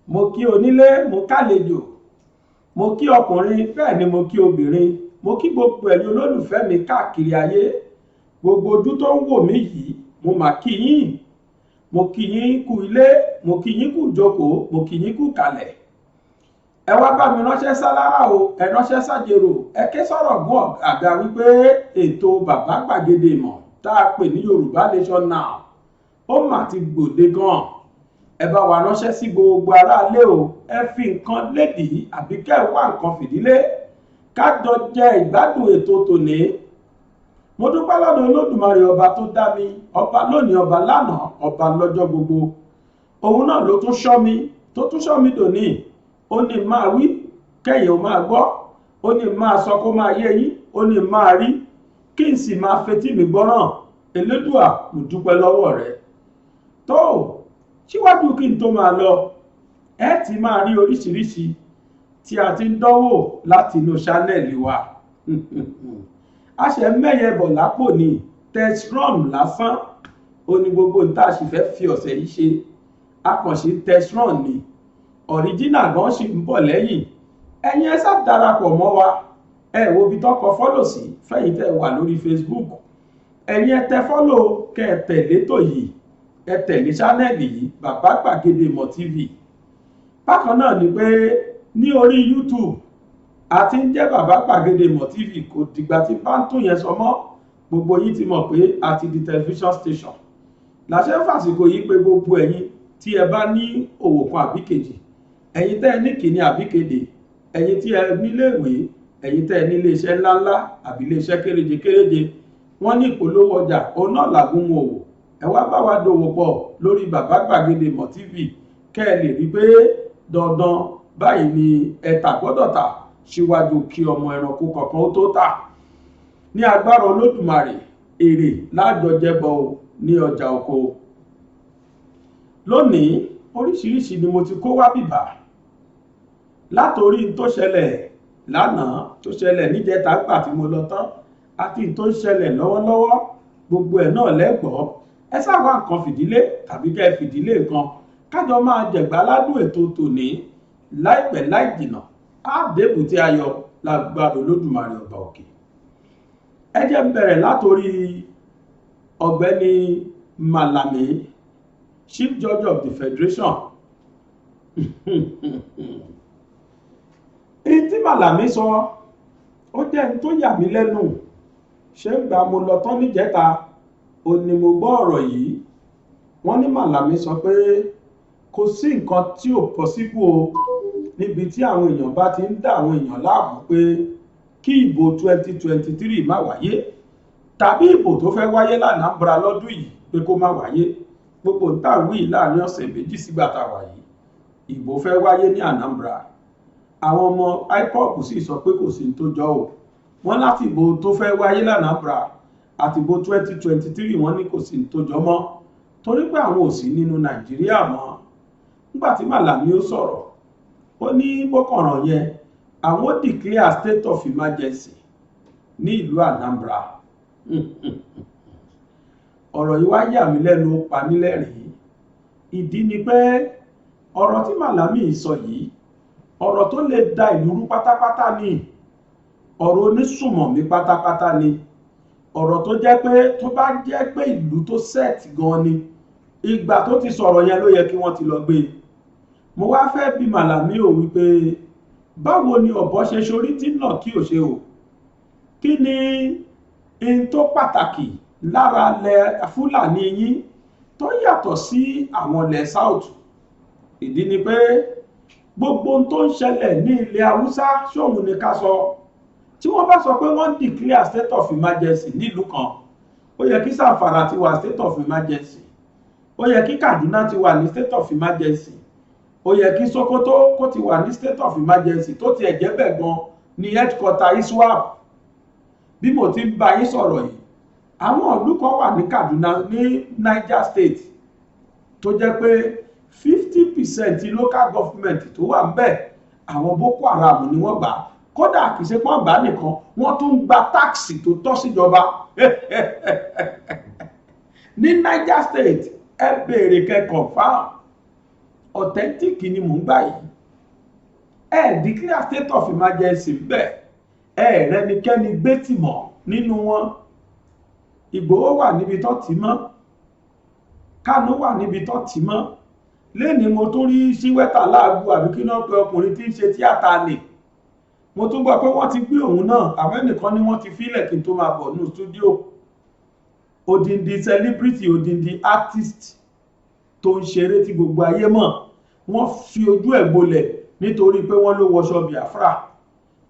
mo kí onílé mo kálejò mo kí ọkùnrin bẹ́ẹ̀ ni mo kí obìnrin mo kí gbogbo ẹ̀yin olólùfẹ́ mi káàkiri ayé gbogbo ojú tó ń wò mí yìí mo mà kí yín mo kí yín kú ilé mo kí yín kú jókòó mo kí yín kú kalẹ̀ ẹ wá bá mi ránṣẹ́ sálára o ẹ ránṣẹ́ sájèrò ẹ ké sọ̀rọ̀ gún àga wípé ètò bàbá gbàgede ìmọ̀ tá a pè ní Yorùbá Nation Now ó mà ti gbòde gan ẹ bá wa ránṣẹ́ sí gbogbo aráalé o ẹ fi nǹkan lédìí àbí kẹ́ ẹ wá nǹkan fìdílé ká jọ jẹ ìgbádùn ètò tòní mo dúpẹ́ lọ́dọ̀ Olódùmarè ọba tó dá mi, ọba lónìí ọba lánàá ọba lọ́jọ́ gbogbo. Òun náà ló tún ṣọ́ mi tó tún ṣọ́ mi dòní. Ó ní máa wí kẹ́yìn ó máa gbọ́, ó ní máa sọ kó máa yé yín, ó ní máa rí kí n sì máa fetí mi gbọ́ràn. Elédùà, mo dúpẹ́ lọ́wọ́ rẹ̀. Tó síwájú kí n tó máa lọ, ẹ ti máa rí oríṣiríṣi tí a ti ń dánwò láti inú ṣánẹ́ẹ̀lì wa. A ṣe mẹ́yẹ bọ̀ lápò ní testron lásán. Ó ní gbogbo n tá a sì fẹ́ fi ọ̀sẹ̀ yìí ṣe. Akànṣe testron ni original gan sì ń bọ̀ lẹ́yìn. Ẹ̀yin ẹ sá darapọ̀ mọ́ wa. Ẹ wo bí tọkọ fọ́lò sí fẹ́yìn tẹ́ wà lórí Facebook. Ẹ̀yin ẹ tẹ fọ́lò kẹ́ ẹ tẹ̀lé tó yìí, ẹ tẹ̀lé ṣánẹ́ẹ̀lì yìí Bàbá Gbàgede Ìmọ̀ TV. Bákan náà ni pé ní orí YouTube àti ń jẹ́ Bàbá Gbàgede Ìmọ̀ TV, kò dìgbà tí bá ń tún yẹn sọ mọ́. Gbogbo yín ti mọ̀ pé a ti di television station. Làṣẹ fàsìkò yìí pé gbogbo ẹ̀yin tí ẹ bá ní òwò kan àbí kejì, ẹ̀yin tẹ́ ẹ ní kíní àbí kéde, ẹ̀yin tí ẹ níléèwé, ẹ̀yin tẹ́ ẹ nílé iṣẹ́ ńláńlá àbí ilé iṣẹ́ kéréje kéréje, wọ́n ní ìpolówó ọjà òun náà làgùn òwò. Ẹ wá bá wa dòwò pọ̀ lórí Bàbá Gbàgede Ìmọ̀ TV kẹ́ ẹ lè rí pé dandan báyìí ni ẹ̀tà gbọ́dọ̀ tà síwájú kí ọmọ ẹranko kọ̀ọ̀kan ó tó tà. Ní agbára Olódùmarè, èrè lájọjẹbọ ní ọjà oko. Lónìí oríṣiríṣi ni mo ti kó wá bìbà, látòrí tó ṣẹlẹ̀ lánàá, tó ṣẹlẹ̀ níjẹta gbà tí mo lọ tán, àti tó ń ṣẹlẹ̀ lọ́wọ́lọ́wọ́. Gbogbo ẹ̀ náà lẹ́gbọ̀ọ́. Ẹ sáwá nǹkan fìdílé tàbí kẹ́ fìdílé nǹkan kájọ máa jẹ̀gbá ládùn ètò tòní. Láìpẹ́ láì jìnà á débùté ayọ̀ lágbára Olódùmarè ọba òkè. Ẹ jẹ́ n bẹ̀rẹ̀ látòrí ọ̀gbẹ́ni Malami, Chief Judge of the Federation. Èyí tí Malami sọ ó jẹ́ n tó yà mí lẹ́nu. Ṣé ń gbà mo lọ tán níjẹta ó ní mo gbọ́ ọ̀rọ̀ yìí. Wọ́n ní Malami sọ pé kò sí nǹkan tí ò pọ́síbù o níbi tí àwọn èèyàn bá ti ń dá àwọn èèyàn láàmú pé kí ìbò 2023 má wáyé, tàbí ìbò tó fẹ́ wáyé l'Anambra lọ́dún yìí pé kó má wáyé. Gbogbo ń tàwí láàrin ọ̀sẹ̀ méjì sígbà tá a wà yìí, ìbò fẹ́ wáyé ní Anambra. Àwọn ọmọ IPOB sì sọ pé kò sí ní tó jọ o. Wọ́n láti ìbò tó fẹ́ wáyé l'Anambra àti ìbò 2023 wọ́n ní kò sí ní tó jọ mọ́, torí pé àwọn ò sí nínú Nàìjíríà mọ́. Nígbà tí Malami ó sọ̀rọ̀, ó ní bọ́kànràn yẹn àwọn declare state of emergency ní ìlú Anambra. Ọ̀rọ̀ yìí wá yà mí lẹ́nu, ó pa mí lẹ́rìn-ín. Ìdí ni pé ọ̀rọ̀ tí Malami sọ yìí ọ̀rọ̀ tó lè da ìlú rú pátápátá ni, ọ̀rọ̀ onísùmọ̀mí pátápátá ni, ọ̀rọ̀ tó jẹ́ pé tó bá jẹ́ pé ìlú tó set gan ni, ìgbà tó ti sọ̀rọ̀ yẹn ló yẹ kí wọ́n ti lọ gbé. Mo wá fẹ́ bi Malami ò wípé báwo ni ọ̀bọ ṣe ṣorí tí náà kí ò ṣe o? Kí ni in tó pàtàkì lára ilẹ̀ Fúlàní yín tó yàtọ̀ sí àwọn ilẹ̀ South? Ìdí ni pé gbogbo ohun tó ń ṣẹlẹ̀ ní ilẹ̀ Haúsá ṣóhun ni ká sọ. Tí wọ́n bá sọ pé wọ́n declare state of emergency nílùú kan, ó yẹ kí Zamfara ti wà state of emergency, ó yẹ kí Kaduna ti wà ní state of emergency, ó yẹ kí Sokoto kó ti wà ní state of emergency, tó ti ẹ̀jẹ̀ bẹ̀ gan ní headquarter ISWAP. Bí mo ti ń bá yín sọ̀rọ̀ yìí, àwọn ìlú kan wà ní Kaduna ní Niger State tó jẹ́ pé 50% local government tó wà ń bẹ̀ àwọn Boko Haram ni wọ́n gbà. Kódà kì í ṣe pọ́n gbà nìkan, wọ́n tún ń gba táàkì tó tọ́ síjọba. Ní Niger State ẹ béèrè kẹ́ confirm, authentic ni mò ń gbà yìí. Ẹ declare state of emergency bẹ́ẹ̀, ẹ rẹnikẹ́ni gbé tì mọ́ nínú wọn. Ìgbòho wà níbi tó ti mọ́, Kánú wà níbi tó ti mọ́. Lẹ́ni mo tún rí Síwẹ́tà Láàgù àbí kí náà pé ọkùnrin tí ń ṣe tíátà lè. Mo tún gbọ́ pé wọ́n ti gbé òun náà, àwọn ẹnìkan ni wọ́n ti fílẹ̀ kí n tó máa bọ̀ ní stúdíò. Odindi celebrity, odindi artist tó ń ṣeré tí gbogbo ayé mọ̀, wọ́n fi ojú ẹ̀ gbolẹ̀ nítorí pé wọ́n ló wọṣọ Biafra.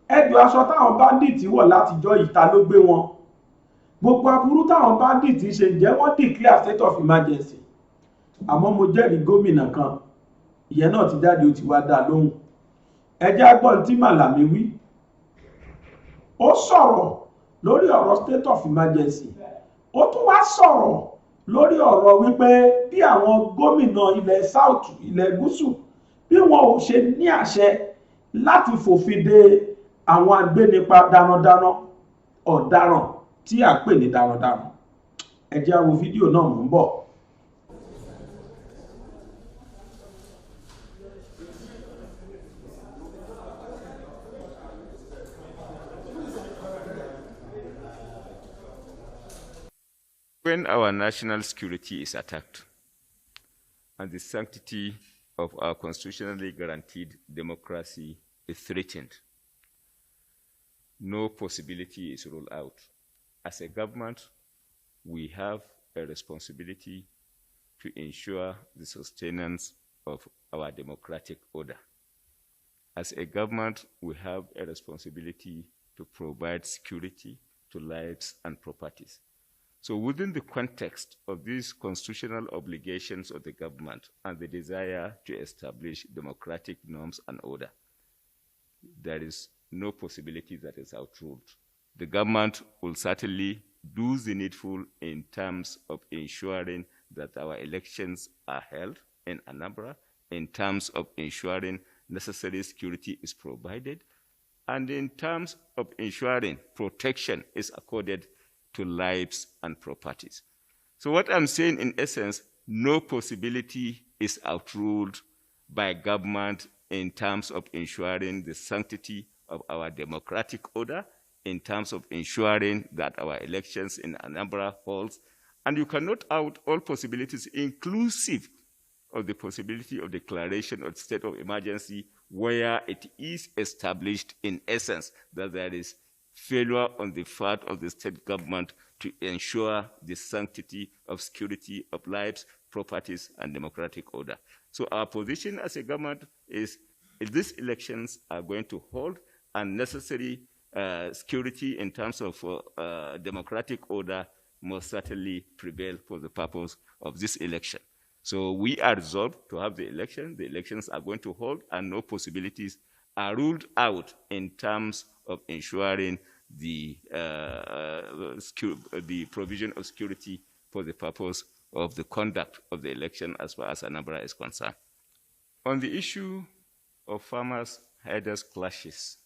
Ẹjọ́ aṣọ táwọn bandit wọ̀ látijọ́ ìta ló gbé wọn. gbogbo aburú táwọn bandit ṣe jẹ́ wọ́n declare state of emergency àmọ́ mo jẹ́rìí gómìnà kan ìyẹn náà ti jáde ó ti wá dá lóhùn ẹjẹ́ agbọ́n tí Màlàmí wí ó sọ̀rọ̀ lórí ọ̀rọ̀ state of emergency ó tún wá sọ̀rọ̀ lórí ọ̀rọ̀ wípé bí àwọn gómìnà ilẹ̀ south ilẹ̀ gúúsù bí wọn ò ṣe ní àṣẹ láti fòfin de àwọn agbénipa darandaran ọ̀daràn tí à ń pè ní darandaran ẹ jẹ́ á wo fídíò náà mò ń bọ̀. When our national security is attacked and the sanctity of our constitutionally guaranteed democracy is threatened, no possibility is ruled out. As a government, we have a responsibility to ensure the sustenance of our democratic order. As a government, we have a responsibility to provide security to lives and properties. So within the context of these constitutional obligations of the government and the desire to establish democratic norms and order, there is no possibility that is outruled. The government will certainly do the needful in terms of ensuring that our elections are held in Anambra, in terms of ensuring necessary security is provided, and in terms of ensuring protection is accorded to lives and properties. So what I'm saying in essence, no possibility is outruled by government in terms of ensuring the sanctity of our democratic order, in terms of ensuring that our elections in Anambra holds, and you cannot out all possibilities, inclusive of the possibility of declaration of state of emergency, where it is established in essence that there is failure on the part of the state government to ensure the sanctity of security of lives, properties, and democratic order. So our position as a government is if these elections are going to hold and necessary security in terms of democratic order must certainly prevail for the purpose of this election. So we are resolved to have the election. The elections are going to hold and no possibilities are ruled out in terms of ensuring the provision of security for the purpose of the conduct of the election as far as Anambra is concerned. On the issue of farmers-herders clashes,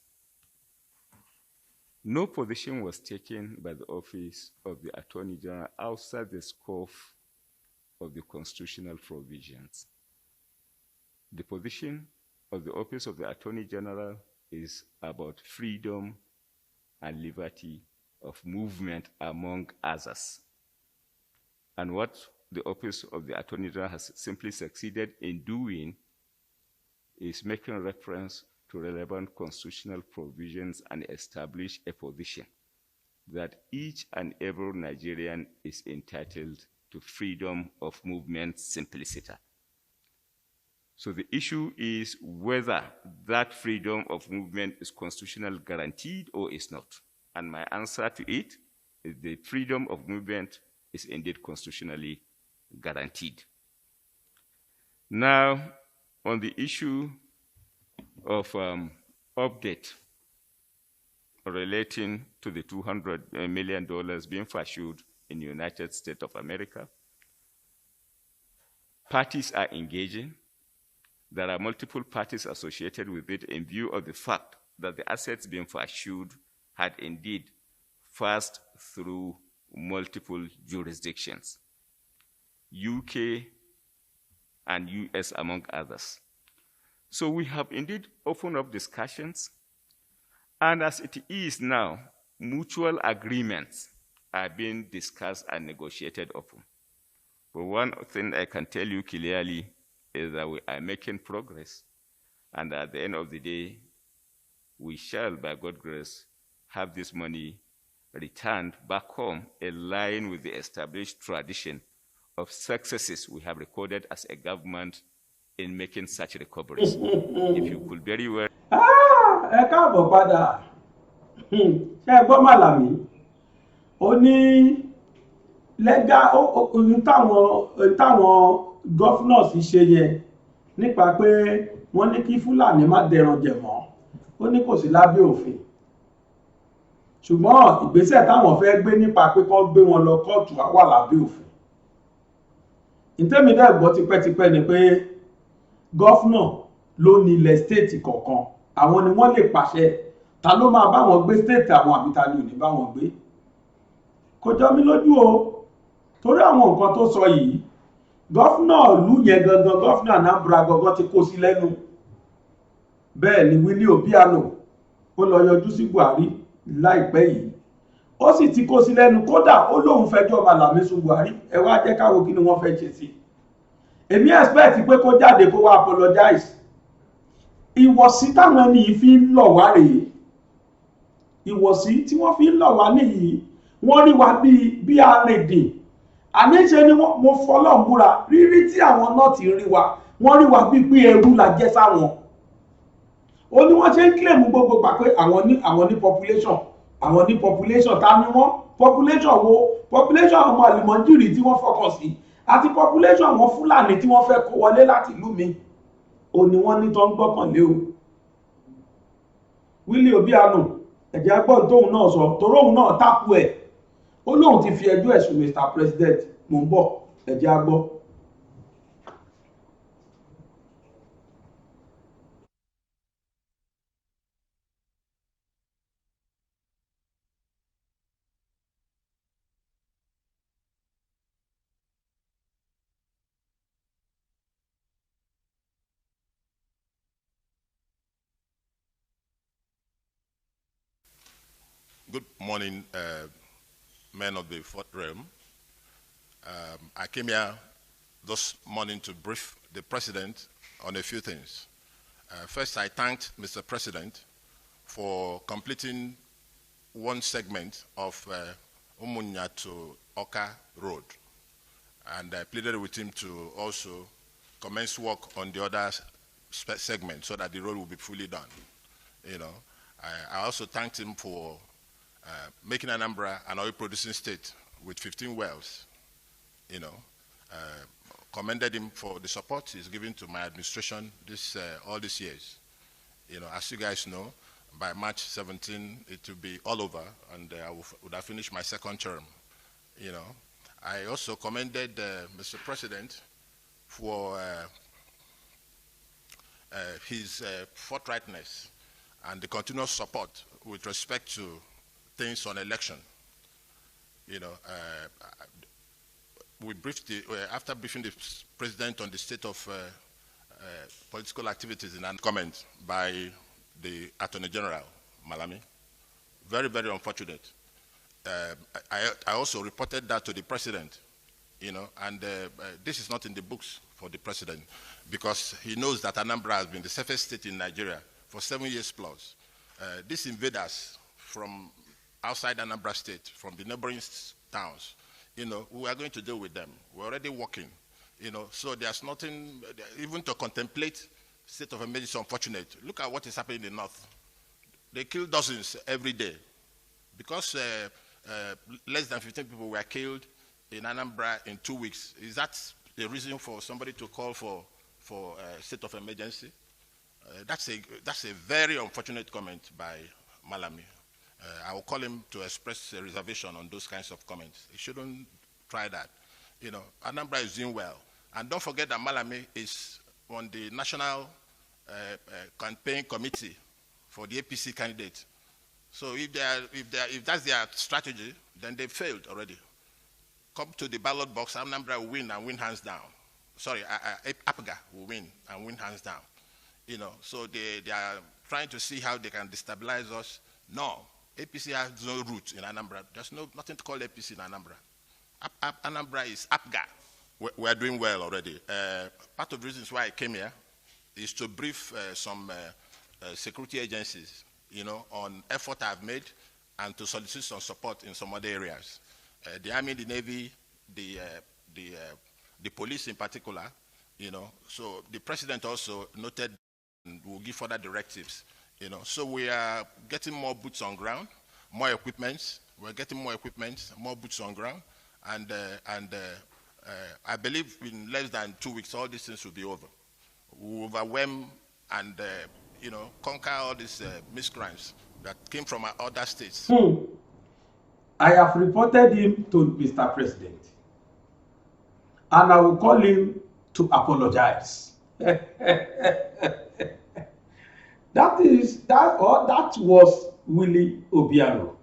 no position was taken by the office of the Attorney General outside the scope of the constitutional provisions. The position of the office of the Attorney General is about freedom and liberty of movement, among others. And what the office of the Attorney General has simply succeeded in doing is making reference to relevant constitutional provisions and establish a position that each and every Nigerian is entitled to freedom of movement simpliciter. So the issue is whether that freedom of movement is constitutionally guaranteed or is not. And my answer to it is the freedom of movement is indeed constitutionally guaranteed. Now, on the issue of update relating to the $200 million being pursued in the United States of America, parties are engaging. There are multiple parties associated with it in view of the fact that the assets being pursued had indeed passed through multiple jurisdictions, UK and US among others. So we have indeed opened up discussions, and as it is now, mutual agreements are being discussed and negotiated upon. But one thing I can tell you clearly is that we are making progress, and at the end of the day, we shall, by God's grace, have this money returned back home in line with the established tradition of successes we have recorded as a government in making such recoveries. If you could very well... ẹ káàbọ̀ padà ṣe gbọ́ Màlàmí ó ní lẹ́gà ohun táwọn governors ṣe yẹn nípa pé wọ́n ní kí Fúlàní má dẹran jẹ mọ́, ó ní kò sí lábẹ́ òfin, ṣùgbọ́n ìgbésẹ̀ táwọn fẹ́ gbé nípa pé kán gbé wọn lọ kóòtù á wà lábẹ́ òfin. ìtẹ́mi dẹ̀ gbọ́ tipẹ́tipẹ́ ni pé gọ́fúnà ló ní ilẹ̀ stéètì kọ̀ọ̀kan, àwọn ni wọ́n lè pàṣẹ ta ló máa bá wọn gbé stéètì àwọn àbí ta ni ò ní bá wọn gbé. kò jọ mí lójú o, torí àwọn nǹkan tó sọ yìí gọ́fúnà ìlú yẹn gangan, gọ́fúnà Anambra gangan ti kó sí lẹ́nu. bẹ́ẹ̀ ni Willie Obiano ó lọ yọjú sí Buhari láìpẹ́ yìí, ó sì ti kó sí lẹ́nu, kódà ó lóun fẹjọ́ Malami sùn Buhari. ẹ wá jẹ́ káwo kí ni wọ́n fẹ́ ṣe sí i. èmi expect pé kó jáde kó wá apologize. ìwọ̀sí táwọn ẹni yìí fi ń lọ̀ wá rèé, ìwọ̀sí tí wọ́n fi ń lọ̀ wá nìyí, wọ́n rí wa bí arìndìn. àníṣe ni mo fọlọ́ múra, rírí tí àwọn náà ti rí wa, wọ́n rí wa bíi pé ẹrú la jẹ́ sáwọn. ó ní wọ́n ṣe ń claim gbogbo gbà pé àwọn ní population, àwọn ní population. ta ni wọ́n? population wo? population ọmọ àlùmọ́jìrì tí wọ́n fọkàn sí àti population àwọn Fúlàní tí wọ́n fẹ́ kó wọlé láti ìlú mi, ó ní wọ́n ní tó ń gbọ́kànlé o. Willie Obiano ẹ̀jẹ̀ agbọ́n tóun náà sọ, torí òun náà tákù ẹ̀, ó lóun ti fi ẹjọ́ ẹ̀sùn Mr. President. mò ń bọ̀, ẹ̀jẹ̀ agbọ́. Good morning, men of the Fourth Realm. I came here this morning to brief the President on a few things. First, I thanked Mr. President for completing one segment of Umunya to Oka Road. And I pleaded with him to also commence work on the other segment so that the road will be fully done. You know, I also thanked him for making Anambra an oil-producing state with 15 wells. You know, commended him for the support he's given to my administration all these years. You know, as you guys know, by March 17, it will be all over, and I would have finished my second term. You know, I also commended Mr. President for his forthrightness and the continuous support with respect to things on election. You know, we briefed after briefing the President on the state of political activities in a comment by the Attorney General, Malami. Very, very unfortunate. I also reported that to the President, you know, and this is not in the books for the President because he knows that Anambra has been the safest state in Nigeria for 7 years plus. These invaders from outside Anambra State, from the neighboring towns, you know, we are going to deal with them. We're already working, you know, so there's nothing, even to contemplate state of emergency, unfortunate. Look at what is happening in the north. They kill dozens every day. Because less than 15 people were killed in Anambra in 2 weeks, is that a reason for somebody to call for a state of emergency? That's a very unfortunate comment by Malami. I will call him to express a reservation on those kinds of comments. He shouldn't try that. You know, Anambra is doing well. And don't forget that Malami is on the national campaign committee for the APC candidate. So if that's their strategy, then they failed already. Come to the ballot box, Anambra will win and win hands down. Sorry, APGA will win and win hands down. You know, so they are trying to see how they can destabilize us. No, APC has no root in Anambra. There's nothing to call APC in Anambra. Anambra is APGA. We're doing well already. Part of the reasons why I came here is to brief some security agencies, you know, on effort I've made and to solicit some support in some other areas. The Army, the Navy, the police in particular, you know. So the President also noted and will give further directives, you know. So we are getting more boots on ground, more equipments, We're getting more equipment, more boots on ground, and I believe in less than 2 weeks, all these things will be over. We'll overwhelm and conquer all these miscreants that came from our other states. I have reported him to Mr. President, and I will call him to apologize. That was Willie Obiano,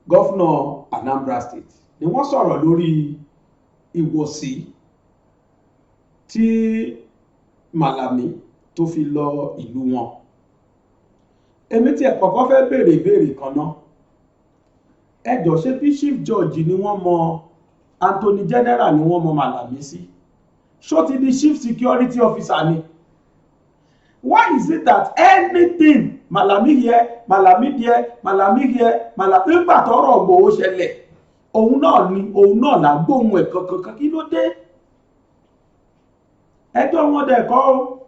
Governor Anambra State. Ni wọ́n sọ̀rọ̀ lórí ìwọ̀sí tí Malami tó fi lọ ìlú wọn. Èmi tí ẹ kọ́kọ́ fẹ́ béèrè ìbéèrè kan náà. Ẹ jọ̀ọ́ ṣé bí chief judge ni wọ́n mọ Anthony General ni wọ́n mọ Malami sí? Ṣó ti di chief security officer ni? Why is it that anything Malami here, Malami there, Malami here, Malami nígbà tọ́rọ̀ Ìgbòho ṣẹlẹ̀, òun náà là gbóhùn ẹ̀ kankan, kí ló dé? Ẹjọ́ wọn dẹ̀ kọ́ o.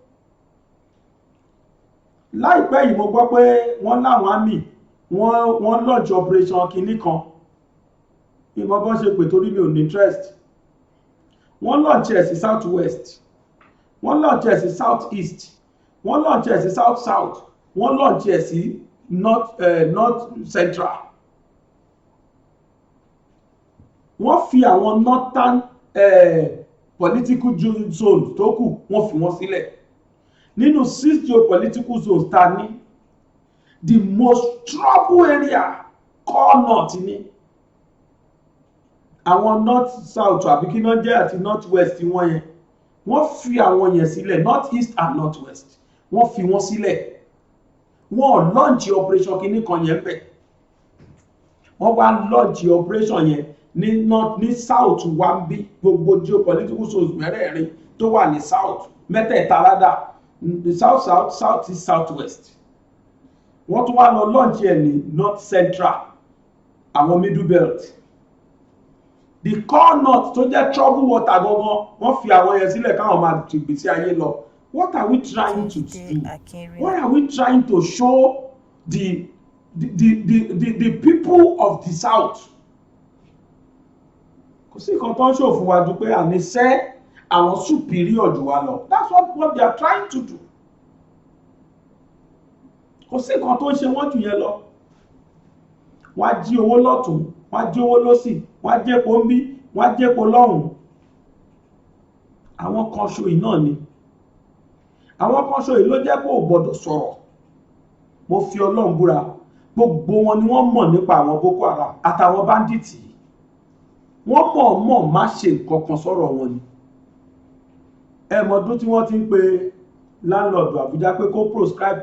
Láìpẹ́ yìí mo gbọ́ pé wọ́n láwọn àmì wọ́n launch operation kìíní kan. Ìmọ̀ bọ́n ṣe pè torí mi ò ní interest. Wọ́n launch ẹ̀ sí south west, wọ́n launch ẹ̀ sí south east, wọ́n launch ẹ̀ sí south south, wọ́n launch ẹ̀ sí north central. Wọ́n fi àwọn northern political zones tó kù wọ́n fi wọ́n sílẹ̀. Nínú 6 geopolitical zones ta ní, the most trouble area core north ni. Àwọn north south àbí kí náà jẹ́ àti north west wọ́n yẹn, wọ́n fi àwọn yẹn sílẹ̀, north east and north west wọ́n fi wọ́n sílẹ̀. Wọ́n launch operation kìíní kan yẹn bẹ̀. Wọ́n wá launch operation yẹn ní south wa ń bí gbogbo geopolitical zones mẹ́rẹ̀ẹ̀rin tó wà ní south mẹ́tẹ̀ẹ̀ta rádà, the south south, south east, south west. Wọ́n tún wá lọ launch ẹ̀ ní north central, àwọn middle belt. The core north tó jẹ́ trouble water gangan, wọ́n fi àwọn yẹn sílẹ̀ káwọn máa ti gbèsè ayé lọ. What are we trying to do? What are we trying to show the people of the south? Kò sí nǹkan tó ń ṣòfò wa ju pé àníṣe àwọn superior jù wá lọ. That's what they are trying to do. Kò sí nǹkan tó ń ṣe wọ́n jù yẹn lọ. Wọ́n á jí owó lọ́tún, wọ́n á jí owó lọ́sì, wọ́n á jẹ́ epo ń bí, wọ́n á jẹ́ epo lọ́hùn. Àwọn kan ṣo yìí náà ni. Àwọn kan ṣo yìí ló jẹ́ pé ò gbọ́dọ̀ sọ̀rọ̀. Mo fi Ọlọ́run búra, gbogbo wọn ni wọ́n mọ̀ nípa àwọn Boko Haram àtàwọn bandits. Wọ́n mọ̀ má ṣe nǹkan kan sọ̀rọ̀ wọn ni. Ẹ̀mọ̀dún tí wọ́n ti ń pe landlord Àbújá pé kó proscribe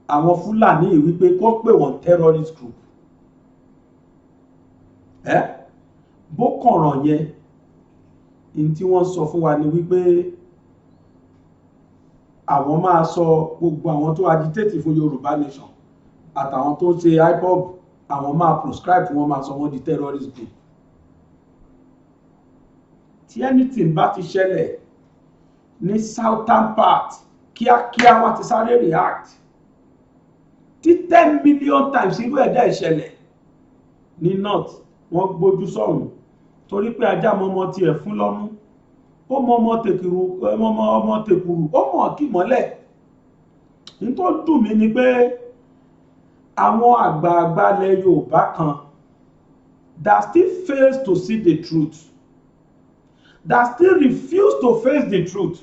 àwọn Fúlàní yìí wípé kó pè wọ́n terrorist group. Bókànràn yẹn in tí wọ́n sọ fún wa ni wípé àwọn máa sọ gbogbo àwọn tó agitate fún Yorùbá nation àtàwọn tó ṣe IPOB, àwọn máa proscribe, wọ́n máa sọ wọ́n di terrorist group. Tí anything bá ti ṣẹlẹ̀ ní southern part, kíákíá wọ́n ti sáré react. Tí 10 million times irú ẹ̀dá ìṣẹ̀lẹ̀ ní north, wọ́n gbójú sọ́run torí pé ajá mọ́mọ́ tiẹ̀ fún lọ́mú, ó mọ́mọ́ tèkùrù, ó mọ̀ kí mọ́lẹ̀. Ní tó dùn mí ni pé àwọn àgbààgbà ilẹ̀ Yorùbá kan that still fails to see the truth, that still refuse to face the truth.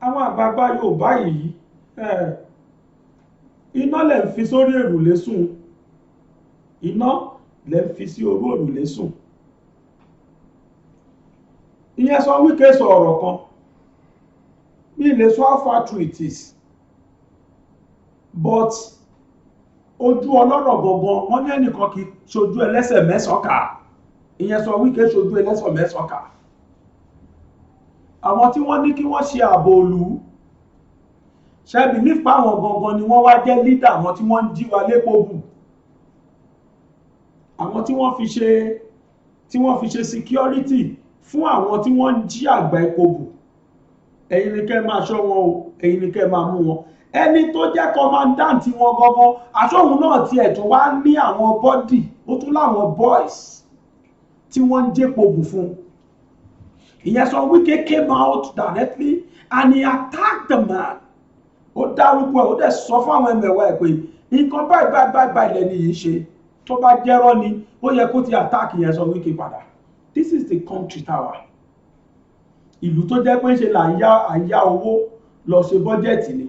Àwọn àgbààgbà Yorùbá yìí iná lẹ̀ ń fi sórí èrùlé sùn, iná lẹ̀ ń fi sí orí òrùlé sùn. Ìyẹn sọ Wike sọ ọ̀rọ̀ kan, bí ilé sọ how far true it is, but ojú ọlọ́rọ̀ gangan wọ́n ní ẹnìkan kì í ṣojú ẹlẹ́sẹ̀ mẹ́sàn-án kà. Ìyẹn sọ Wike ṣojú ẹlẹ́sẹ̀ mẹ́sàn-án kà. Àwọn tí wọ́n ní kí wọ́n ṣe ààbò ìlú, ṣebí nípa àwọn gangan ni wọ́n wá jẹ́ leader àwọn tí wọ́n ń jí wa lépo bù. Àwọn tí wọ́n fi ṣe security fún àwọn tí wọ́n ń jí àgbá epo bù. Ẹ̀yin ni kẹ́ máa ṣọ́ wọn o, ẹ̀yin ni kẹ́ máa mú wọn. ẹni tó jẹ́ commandant wọn gangan aṣóhun náà tiẹ̀ tó wá ní àwọn bọ́dì ó tún láwọn boys tí wọ́n ń jẹ́po bù fún. ìyẹn sọ Wike came out directly and he attacked the man. ó dárúkọ ẹ̀ ó dẹ̀ sọ fún àwọn ẹmẹ̀wà ẹ̀ pé nǹkan báyìí lẹ́ni yìí ṣe tó bá jẹ́rọ́ ni ó yẹ kó ti attack yẹn sọ Wike padà. This is the country tower. ìlú tó jẹ́ pé ṣe là ń yá owó lọ ṣe bọ́jẹ̀tì ni.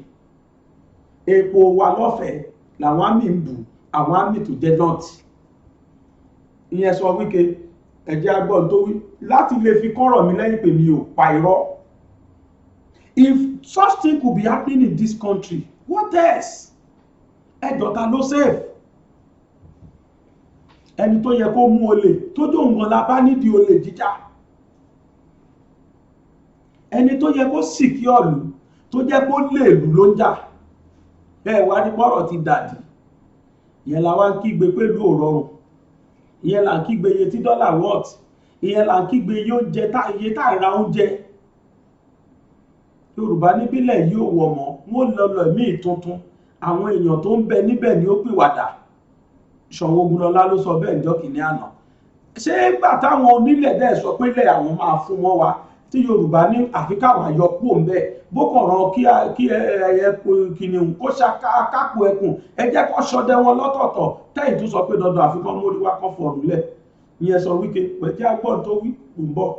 epo wa lọ́fẹ̀ẹ́ làwọn àmì ń bù àwọn àmì tó jẹ́ nọ́ọ̀tì. ìyẹn sọ Wike ẹ̀jẹ̀ agbọ́n tó wí láti lè fi kọ́rọ̀ mi lẹ́yìn pé mi ò pa irọ́. If such thing could be happening in this country, what else? ẹjọ́ ta ló save? ẹni tó yẹ kó mú olè tó jó nǹkan la bá nídìí olè jíjà. ẹni tó yẹ kó síkíọ̀lù tó jẹ́ kó léèlú ló ń jà. bẹ́ẹ̀ wá ní bọ́rọ̀ ti dàdí. ìyẹn la wá ń kígbe pẹ̀lú òrọ̀rùn. ìyẹn là ń kígbe iye tí dọ́là wọ́ọ̀tì. ìyẹn là ń kígbe iye tá ìra oúnjẹ. Yorùbá níbílẹ̀ yóò wọ̀ mọ́ wọ́n lọ́lọ́ míì tuntun àwọn èèyàn tó ń bẹ níbẹ̀ ni ó pìwàdà. Ṣọ̀ún Ògúnlọlá ló sọ bẹ́ẹ̀ níjọ́ kìíní àná. ṣé gbà táwọn onílẹ̀ dẹ̀ sọ pé lẹ̀ àwọn máa fún wọn wá tí Yorùbá ní àfikà wà yọ kúrò ń bẹ̀ bó kàn rán kí ẹyẹ kìnìún kó ṣàkápò ẹkùn ẹ jẹ́ kó ṣọdẹ wọn lọ́tọ̀ọ̀tọ̀ tẹ́yìn tó sọ pé dandan àfikàn mórí wá kán fọ̀rùn lẹ̀ ìyẹn sọ Wike pẹ̀jẹ́ agbọ́n tó wí kò ń bọ̀.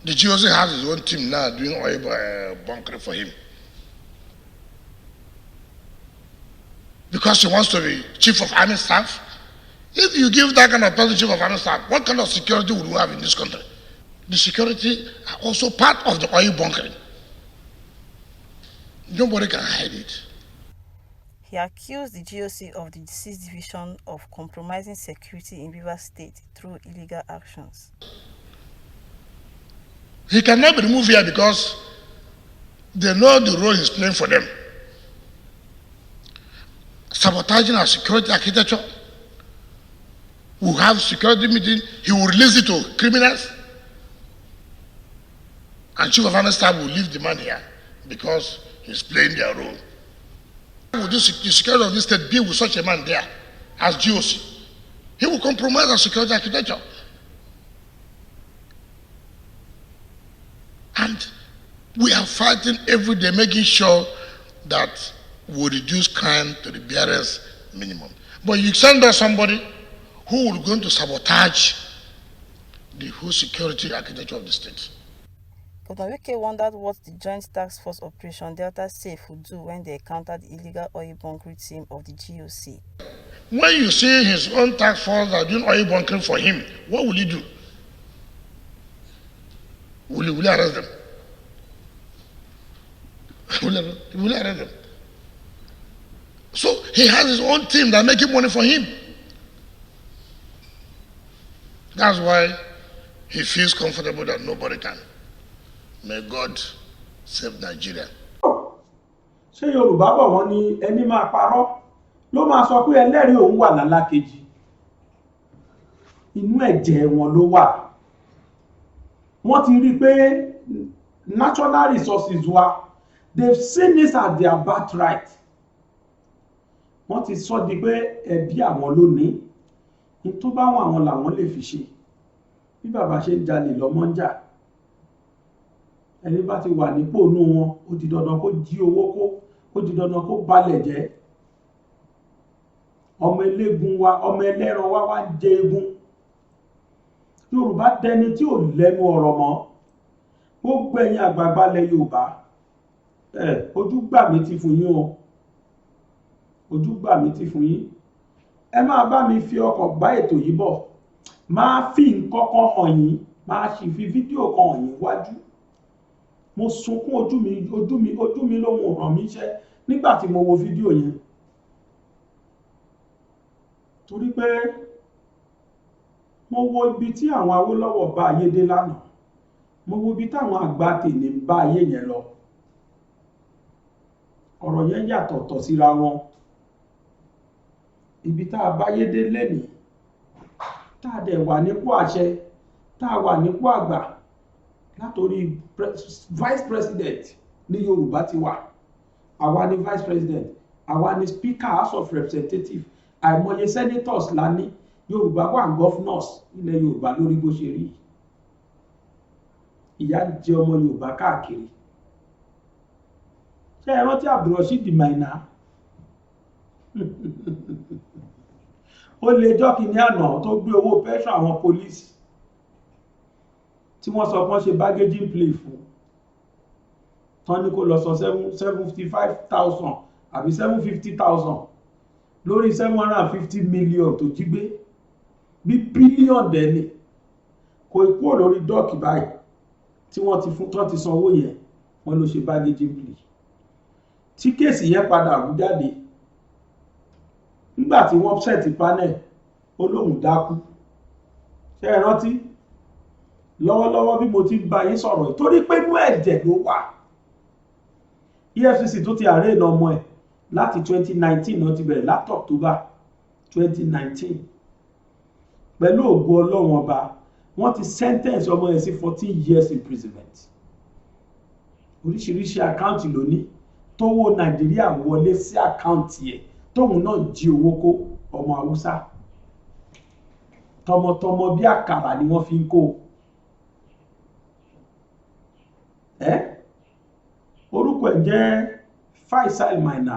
The GOC has his own team now doing oil bunkering for him. Because he wants to be chief of army staff. If you give that kind of person chief of army staff, what kind of security would we have in this country? The security are also part of the oil bunkering. Nobody can hide it. He accused the GOC of the 6th Division of compromising security in Rivers State through illegal actions. He cannot be removed here because they know the role he's playing for them. Sabotaging our security architecture. We'll have security meeting, he will release it to criminals. And Chief of Army Staff will leave the man here because he's playing their role. How would the security of this state be with such a man there as GOC? He will compromise our security architecture. And we are fighting every day, making sure that we reduce crime to the barest minimum. But you send us somebody who will going to sabotage the whole security architecture of the state. Governor Wike wondered what the Joint Task Force Operation Delta Safe would do when they encountered the illegal oil bunkering team of the GOC. When you see his own task force are doing oil bunkering for him, what will he do? Will he arrest them? Will he arrest them? So he has his own team that making money for him. That's why he feels comfortable that nobody can. May God save Nigeria. ṣé Yorùbá bọ̀ wọ́n ní ẹni máa parọ́ ló máa sọ pé ẹlẹ́rìí òun wà lálákejì inú ẹ̀jẹ̀ wọn ló wà. wọ́n ti rí i pé natural resources wa they've seen this as their birthright. wọ́n ti sọ di pé ẹbí àwọn ló ní ní tó bá wọn àwọn làwọn lè fi ṣe bí bàbá ṣe ń jalè lọ́mọ ń jà ẹni bá ti wà nípò inú wọn ó di dandan kó jí owó kó ó di dandan kó balẹ̀ jẹ́. ọmọ eléégún wa ọmọ ẹlẹ́ran wa wá ń jẹ eégún. Yorùbá dẹni tí ò lẹ́nu ọ̀rọ̀ mọ́ gbogbo ẹ̀yin àgbààgbà lẹ̀ Yorùbá ojú gbà mí ti fún yín o ojú gbà mí ti fún yín ẹ máa bá mi fi ọkàn bá ètò yìí bọ̀ máa fi nǹkan kan hàn yín máa sì fi fídíò kan hàn yín wájú. mo sunkún ojú mi lóhun ràn mí iṣẹ́ nígbà tí mo wo fídíò yẹn torí pé mo wo ibi tí àwọn Awólọ́wọ̀ bá ayé dé lánàá mo wo ibi táwọn àgbà tèmi ń bá ayé yẹn lọ ọ̀rọ̀ yẹn yàtọ̀tọ̀ síra wọn ibi tá a báyé dé lẹ́nìí tá a dẹ̀ wà nípò àṣẹ tá a wà nípò àgbà látòrí vice president ní Yorùbá ti wà àwa ni vice president, àwa ni speaker house of representatives, àìmọye senators la ní, Yorùbá wà governors ilẹ̀ Yorùbá lórí bó ṣe rí. Ìyà jẹ ọmọ Yorùbá káàkiri. Ṣé ẹ rántí Abdulrasheed Maina? Ó lè jọ́ kìíní àná tó gbé owó pension àwọn police tí wọ́n sọ pé ṣe bargaining play fún. Tán ní kó lọ sọ 755,000 àbí 750,000 lórí 750 million tó jí gbé. Bí bílíọ̀n dẹ̀ ni kò kúrò lórí dọ́ọ̀kì báyìí tí wọ́n ti fún tán ti sanwó yẹn, wọ́n ló ṣe bargaining play. Tí kéèsì yẹn padà rú jáde nígbà tí wọ́n set panel ó lóhùn dákú. Ṣé ẹ rántí? Lọ́wọ́lọ́wọ́ bí mo ti ń bá yín sọ̀rọ̀ torí pé inú ẹ̀jẹ̀ ló wà. EFCC tó ti arraign ọmọ ẹ̀ láti 2019 náà ti bẹ̀rẹ̀ láti October 2019. Pẹ̀lú ògo Ọlọ́run ọba wọ́n ti sentence ọmọ ẹ̀ sí 14 years imprisonment. Oríṣiríṣi àkáǹtì ló ní tówó Nàìjíríà wọlé sí àkáǹtì ẹ̀ tóun náà jí owó kó ọmọ Haúsá. Tọmọtọmọ bí àkàrà ni wọ́n fi ń kó. Orúkọ ẹ̀ jẹ́ Faisal Maina,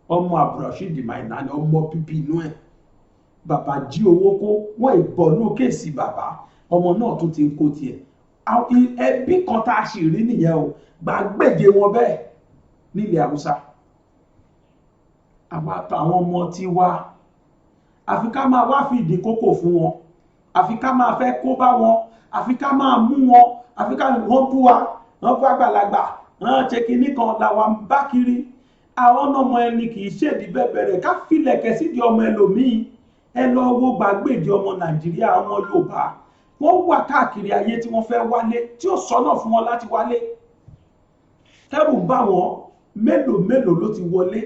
ọmọ Abdulrasheed Maina ni ọmọ bíbí inú ẹ̀. Bàbá jí owó kó, wọ́n ìbọnú kéèsì bàbá, ọmọ náà tún ti ń kó tiẹ̀. Ẹbí kan tá a sì rí nìyẹn o, gbàgbéje wọn bẹ́ẹ̀ nílẹ̀ Haúsá. Àwọn àtàwọn ọmọ ti wá, àfi ká máa wá fìdí kókò fún wọn, àfi ká máa fẹ́ kó bá wọn, àfi ká máa mú wọn, àfi ká wọ́n bú wa, wọ́n bú àgbàlagbà, wọ́n ṣe kinní kan làwọn bá kiri. Àwọn ọmọ ẹni kì í ṣèdí bẹ̀bẹ̀rẹ̀ ká filẹ̀kẹ̀ sídìí ọmọ ẹlòmíì. Ẹ lọ wo gbàgbéje ọmọ Nàìjíríà, ọmọ Yorùbá, wọ́n wà káàkiri ayé tí wọ́n fẹ́ wálé tí ó sọ́nà fún wọn láti wálé. Tẹ́rù bá wọn mélòó ló ti wọlé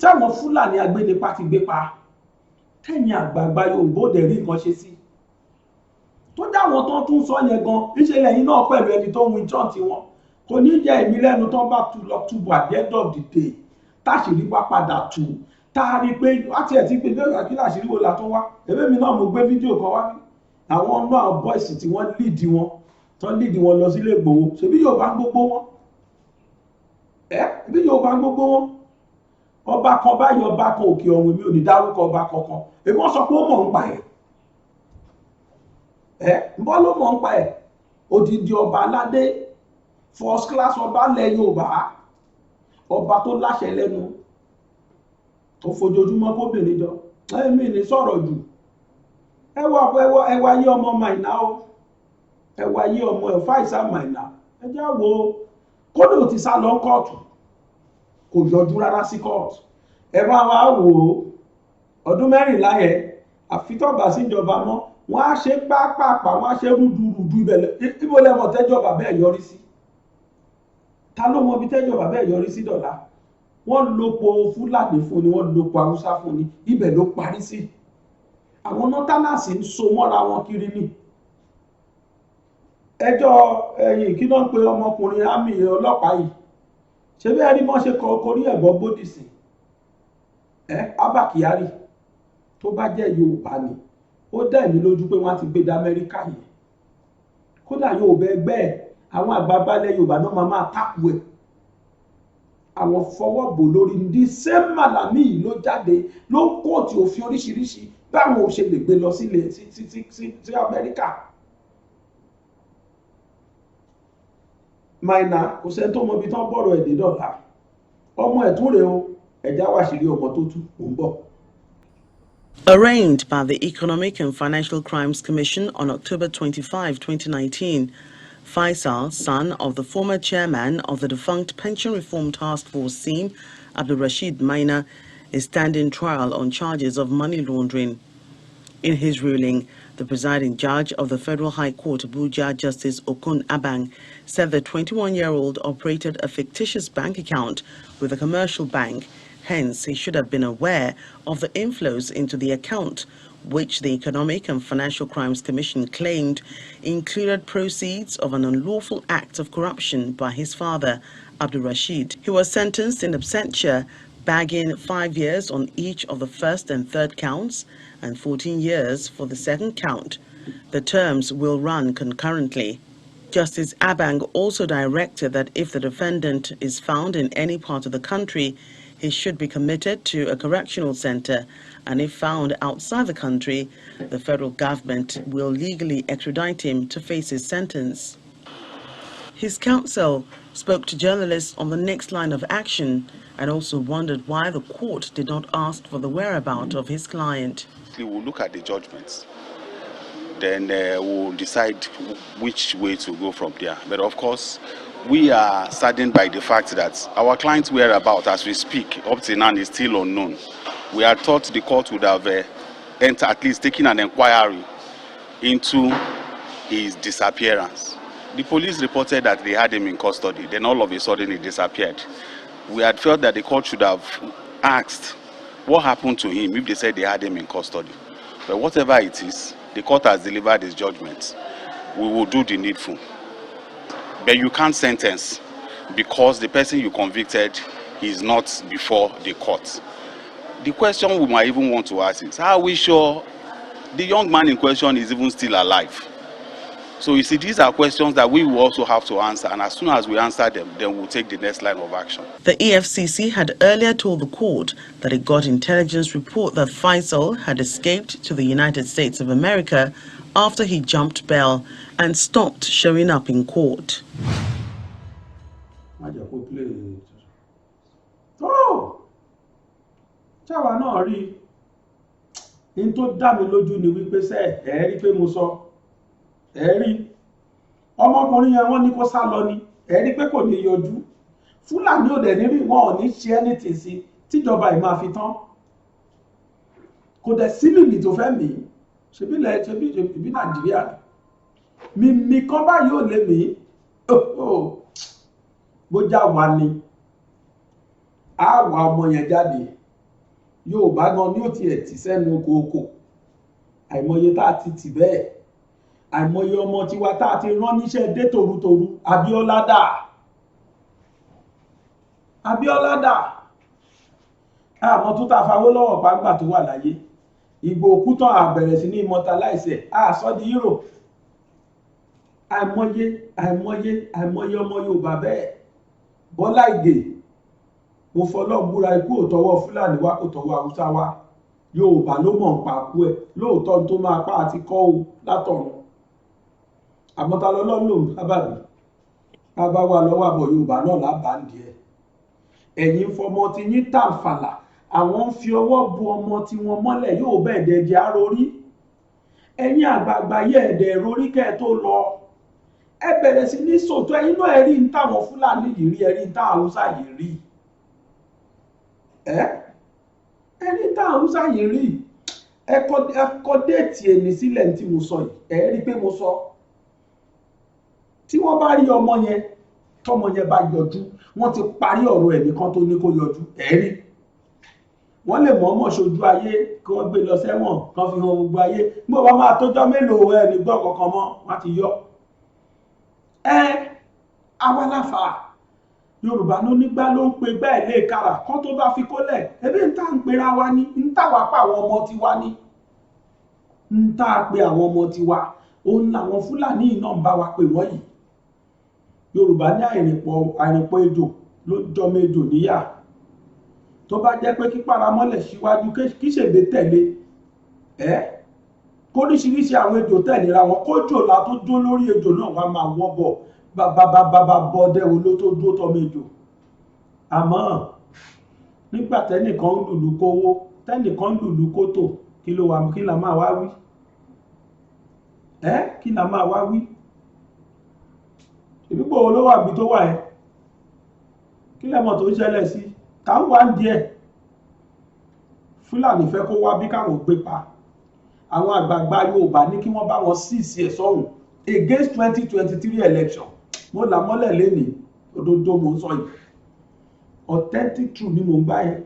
táwọn Fúlàní agbénipa ti gbé pa. Tẹ́yìn àgbààgbà Yorùbá ò dẹ̀ rí nǹkan ṣe sí. Tó dáwọn tán tún sọ yẹn gan, ìṣẹ̀lẹ̀ yìí náà pẹ̀lú ẹni tó ń win chọ́ọ̀tì wọn. Kò ní jẹ́ èmi lẹ́nu tán bá tu lọ túbọ̀ at the end of the day. Táṣìírí wá padà tú. Tá a rí pé láti ẹ̀ tí pé bẹ́ẹ̀ kí láṣìírí wo la tó wá. Ẹ̀bẹ̀ mi náà mo gbé fídíò kan wá ní. Àwọn náà boys tí wọ́n lead wọn, tán lead wọn lọ sílé Ìgbòho. Ṣebí Yorùbá gbogbo wọn? Bí Yorùbá gbogbo wọn? Ọba kan báyìí ọba kan òkè ọ̀run, mi ò ní dárúkọ ọba kankan. Èmi wọ́n sọ pé ó mọ̀ ń pa ẹ̀. Bọ́ ló mọ̀ ń pa ẹ̀. Odidi ọba aládé, first class ọba lẹ̀ Yorùbá, ọba tó láṣẹ lẹ́nu, tó fojoojúmọ́ kóbìnrin jọ. Èmi ní sọ̀rọ̀ jù. Ẹ wá yé ọmọ Maina o. Ẹ wá yé ọmọ ẹ̀ Faisal Maina. Ẹ jẹ́ wo kódò ti sá lọ kóòtù. Kò yọjú rárá sí kóòtù. Ẹ bá wá wò ó ọdún 14 yẹn àfitọ́gbà síjọba mọ́, wọ́n á ṣe pápápá, wọ́n á ṣe rúdurùdu ibẹ̀. Ibo lẹ́mọ̀ tẹ́jọba bẹ́ẹ̀ yọrí sí. Ta ló mọ bí tẹ́jọba bẹ́ẹ̀ yọrí sí dọ̀la? Wọ́n lòpọ̀ Fúlàní fún ni, wọ́n lòpọ̀ Haúsá fún ni, ibẹ̀ ló parí sí. Àwọn nọ́tánàsì ń so mọ́ra wọn kiri ni. Ẹjọ́ ẹ̀yìn kí ló ń pe ọmọkùnrin àmì ọlọ́pàá yìí? Ṣé bí ẹni mọ́ ṣe korí ẹ̀gbọ́ bódì sí? Abba Kyari tó bá jẹ́ Yorùbá ni, ó dá èmi lójú pé wọ́n ti gbé dá Amẹ́ríkà yìí. Kódà Yorùbá ẹgbẹ́ ẹ̀, àwọn àgbàgbálẹ̀ Yorùbá náà máa tákù ẹ̀. Àwọn fọwọ́ bò lórí ní same Malami yìí ló jáde ló ń kóòtù òfin oríṣiríṣi báwọn ò ṣe lè gbé lọ sílẹ̀ sí Amẹ́ríkà. Maina kò sẹ́ni tó mọ ibi tán bọ̀rọ̀ èdè dọ̀la. Ọmọ ẹ̀ tún rèé o, ẹ̀já wà sírí ọmọ tó tú, ò ń bọ̀. Arraigned by the Economic and Financial Crimes Commission on October 25, 2019, Faisal, son of the former chairman of the defunct Pension Reform Task Force SEAM, Abdulrasheed Maina, is standing trial on charges of money laundering. In his ruling, the presiding judge of the Federal High Court, Abuja, Justice Okun Abang, said the 21-year-old operated a fictitious bank account with a commercial bank. Hence, he should have been aware of the inflows into the account, which the Economic and Financial Crimes Commission claimed included proceeds of an unlawful act of corruption by his father, Abdul Rashid. He was sentenced in absentia, bagging 5 years on each of the first and third counts and 14 years for the second count. The terms will run concurrently. Justice Abang also directed that if the defendant is found in any part of the country, he should be committed to a correctional center, and if found outside the country, the federal government will legally extradite him to face his sentence. His counsel spoke to journalists on the next line of action and also wondered why the court did not ask for the whereabouts of his client. We will look at the judgments, then we'll decide which way to go from there. But of course, we are saddened by the fact that our client's whereabouts, as we speak, up to now is still unknown. We are thought the court would have at least taken an inquiry into his disappearance. The police reported that they had him in custody, then all of a sudden he disappeared. We had felt that the court should have asked what happened to him if they said they had him in custody. But whatever it is, the court has delivered its judgment. We will do the needful. But you can't sentence because the person you convicted is not before the court. The question we might even want to ask is, how are we sure the young man in question is even still alive? So you see, these are questions that we will also have to answer, and as soon as we answer them, then we'll take the next line of action. The EFCC had earlier told the court that it got intelligence report that Faisal had escaped to the United States of America after he jumped bail and stopped showing up in court. Oh! Cháwa náà rí in tó dá mi lójú ni wípé ṣé ẹ rí pé mo sọ ẹ rí ọmọkùnrin yẹn wọ́n ní kó sá lọ ni ẹ rí pé kò ní yọjú Fúlàní ò dẹ̀ ní rí wọn ò ní ṣe anything sí tíjọba yìí máa fi tán kò dẹ̀ sí mímì tó fẹ́ mí ṣebí Nàìjíríà mímì kan báyìí ò lè mí bójá wà ní á wà ọmọ yẹn jáde Yorùbá gan ni ó tiẹ̀ tì sẹ́nu kòókò àìmọye tá a ti tì bẹ́ẹ̀ àìmọye ọmọ tiwa tá a ti rán níṣẹ́ dé torutoru Abíọ́lá dà àmọ́ tó ta fawó lọ́wọ́ pàgbà tó wà láyé Ìgbò òkú tán àbẹ̀rẹ̀ sí ní immortalize àsọ di hero àìmọye ọmọ Yorùbá bẹ́ẹ̀ Bọ́lá Ìgè mo fọlọ́ búra ikú ò tọwọ́ Fúlàní wá kò tọwọ́ Haúsá wá Yorùbá ló mọ̀ ń pa kú ẹ̀ lóòótọ́ tó máa pa àti kọ́ o látọ̀run àmọ́ta lọ́lọ́ lòun lábàbí bàbá wa lọ́wọ́ àbọ̀ Yorùbá náà lábàndì ẹ̀ ẹ̀yin fọmọ ti yín tàǹfàlà àwọn ń fi ọwọ́ bu ọmọ tí wọ́n mọ́lẹ̀ yóò bẹ́ẹ̀ dẹ̀jẹ̀ arórí ẹ̀yin àgbààgbà yẹ ẹ̀dẹ̀ rórí kẹ́ ẹ tó lọ ẹ bẹ̀rẹ̀ sí ní sòótọ́ ẹ̀yin náà ẹ̀rí ń táwọn Fúlàní yìí rí ẹ̀rí ń táwọn Haúsá yìí rí ẹ̀rí ń táwọn Haúsá yìí rí ẹ̀kọ́ déètì ẹni sílẹ̀ tí mo sọ yìí ẹ̀rí pé mo sọ tí wọ́n bá rí ọmọ yẹn tọ́mọ yẹn bá yọjú wọ́n ti parí ọ̀rọ̀ ẹ̀ nìkan tó ní kó yọjú ẹ̀rí wọ́n lè mọ̀ọ́mọ̀ ṣojú ayé kí wọ́n gbé lọ sẹ́wọ̀n kan fi hàn gbogbo ayé gbọ́ bá máa tójọ́ mélòó ẹ̀ ní gbọ́ kankan mọ́ wọ́n ti yọ awáláfà Yorùbá ló nígbà ló ń pe bẹ́ẹ̀ lè kára kán tó bá fi kólẹ̀ ebi ń tà ń pera wa ní ń tà wá pa àwọn ọmọ tiwa ní ń tà pe àwọn ọmọ tiwa òun làwọn Fúlàní náà ń bá wa pè wọ́n yìí Yorùbá ní àìrìnpọ̀ ejò ló jọmọ ejò níyà tó bá jẹ́ pé kípara mọ́lẹ̀ síwájú kí ṣègbè tẹ̀lé kóríṣiríṣi àwọn ejò tẹ̀léra wọn kójò la tó dó lórí ejò náà wá máa wọ́ bọ̀ bàbá bọ́dẹ̀ wo ló tó dó tọmọ ejò àmọ́ nígbà tẹ́nìkan ń lùlù kówó tẹ́nìkan ń lùlù kótò kí la máa wá wí kí la máa wá wí ìbígbò wo ló wà bí tó wà kí lẹ́mọ̀ tó ń ṣẹlẹ̀ sí káwọn wá ń díẹ̀ Fúlàní fẹ́ kó wá bí káwọn gbé pa àwọn àgbààgbà Yorùbá ní kí wọ́n bá wọn sí sọ́run against 2023 election mo là mọ́lẹ̀ lẹ́nìí òdodo mo ń sọ yìí authentic true ni mo ń bá yẹn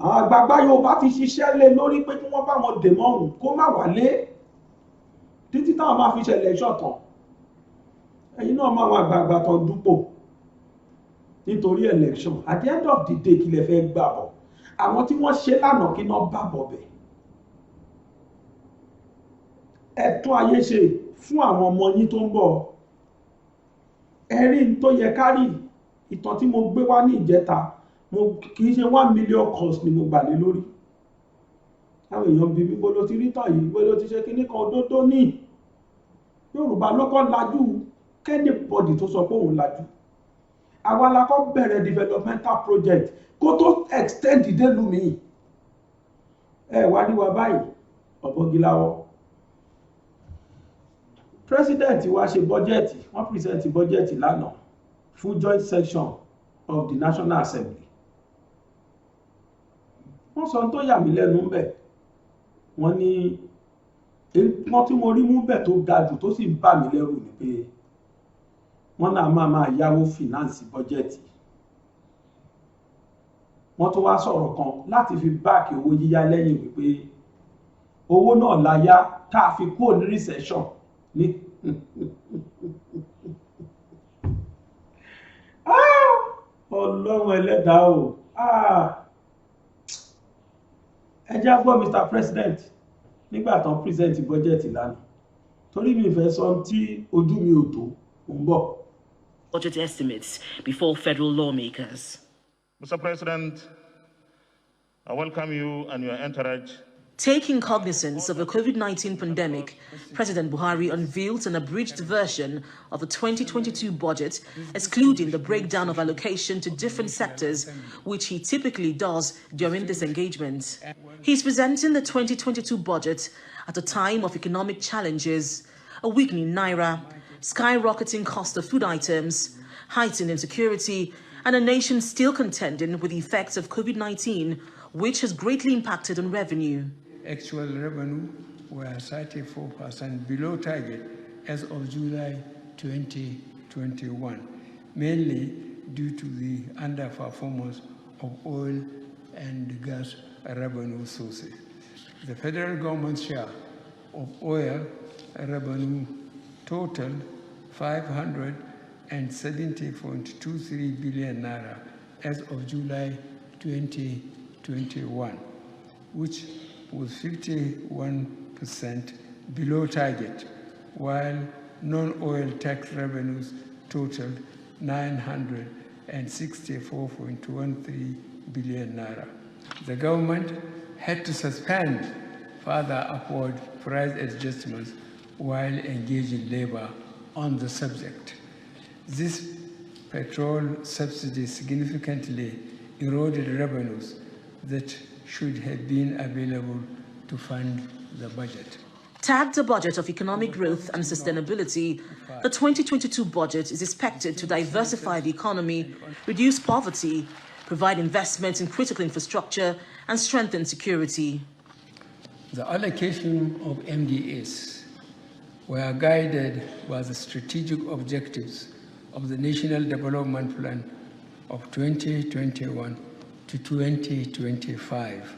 àwọn àgbààgbà Yorùbá ti ṣiṣẹ́ lé lórí pé kí wọ́n bá wọn dè mọ́rùn kó má wálé títí táwọn máa fi ṣe election tán ẹ̀yin náà máa wọn àgbààgbà tán dúpọ̀ nítorí election at the end of the day kí lẹ fẹ́ gbà bọ̀ àwọn tí wọ́n ṣe lánàá kí náà bá bọ̀ bẹ̀ ẹ tún ayé ṣe fún àwọn ọmọ yín tó ń bọ̀ ẹ̀rí tó yẹ kárì ìtàn tí mo gbé wá ní ìjẹta mo kì í ṣe 1 million cost ni mo gbà lé lórí àwọn èèyàn bí mi bó ló ti rí tàn yìí bó ló ti ṣe kíní kan òdodo ní Yorùbá ló kọ́ lajú kẹ́nìbọ̀dì tó sọ pé òun lajú àwa la kọ́ bẹ̀rẹ̀ developmental project kó tó extend délùú mi ẹ wá ní wa báyìí ọ̀bọ̀gìláwọ́ president wa ṣe bọ́jẹ́ẹ̀tì wọ́n present bọ́jẹ́ẹ̀tì lánàá fún joint section of the National Assembly wọ́n sọ tó yà mí lẹ́nu ń bẹ̀ wọ́n ní wọ́n tí mo rí mú bẹ̀ tó ga jù tó sì ń bà mí lẹ́rù ni pé wọ́n náà máa yáwó finance bọ́jẹ́ẹ̀tì wọ́n tó wá sọ̀rọ̀ kan láti fi báàkì owó yíyá lẹ́yìn wípé owó náà la yá tá a fi kúrò ní recession ní Ọlọ́run ẹlẹ́dàá o ẹ jẹ́ gbọ́ Mr. President nígbà tán present budget lánàá torí mi fẹ́ sọ tí ojú mi ò tó ń bọ̀. Budget estimates before federal lawmakers. Mr. President, I welcome you and your entourage. Taking cognizance of the COVID-19 pandemic, President Buhari unveiled an abridged version of the 2022 budget, excluding the breakdown of allocation to different sectors, which he typically does during this engagement. He's presenting the 2022 budget at a time of economic challenges, a weakening naira, skyrocketing cost of food items, heightened insecurity, and a nation still contending with the effects of COVID-19, which has greatly impacted on revenue. Actual revenue were 34% below target as of July 2021, mainly due to the underperformance of oil and gas revenue sources. The federal government's share of oil revenue totaled 570.23 billion naira as of July 2021, which was 51% below target, while non-oil tax revenues totaled 964.13 billion naira. The government had to suspend further upward price adjustments while engaging labor on the subject. This petrol subsidy significantly eroded revenues that should have been available to fund the budget. Tagged a budget of economic growth and sustainability, the 2022 budget is expected to diversify the economy, reduce poverty, provide investment in critical infrastructure, and strengthen security. The allocation of MDAs were guided by the strategic objectives of the National Development Plan of 2021 to 2025.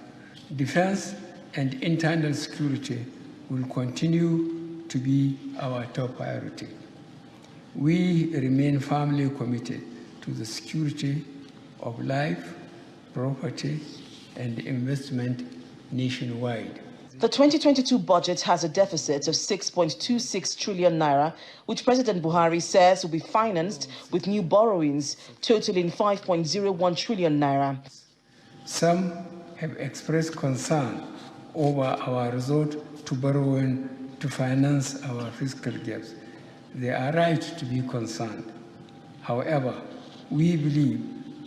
Defense and internal security will continue to be our top priority. We remain firmly committed to the security of life, property, and investment nationwide. The 2022 budget has a deficit of 6.26 trillion naira, which President Buhari says will be financed with new borrowings totaling 5.01 trillion naira. Some have expressed concern over our resort to borrowing to finance our fiscal gaps. They are right to be concerned. However, we believe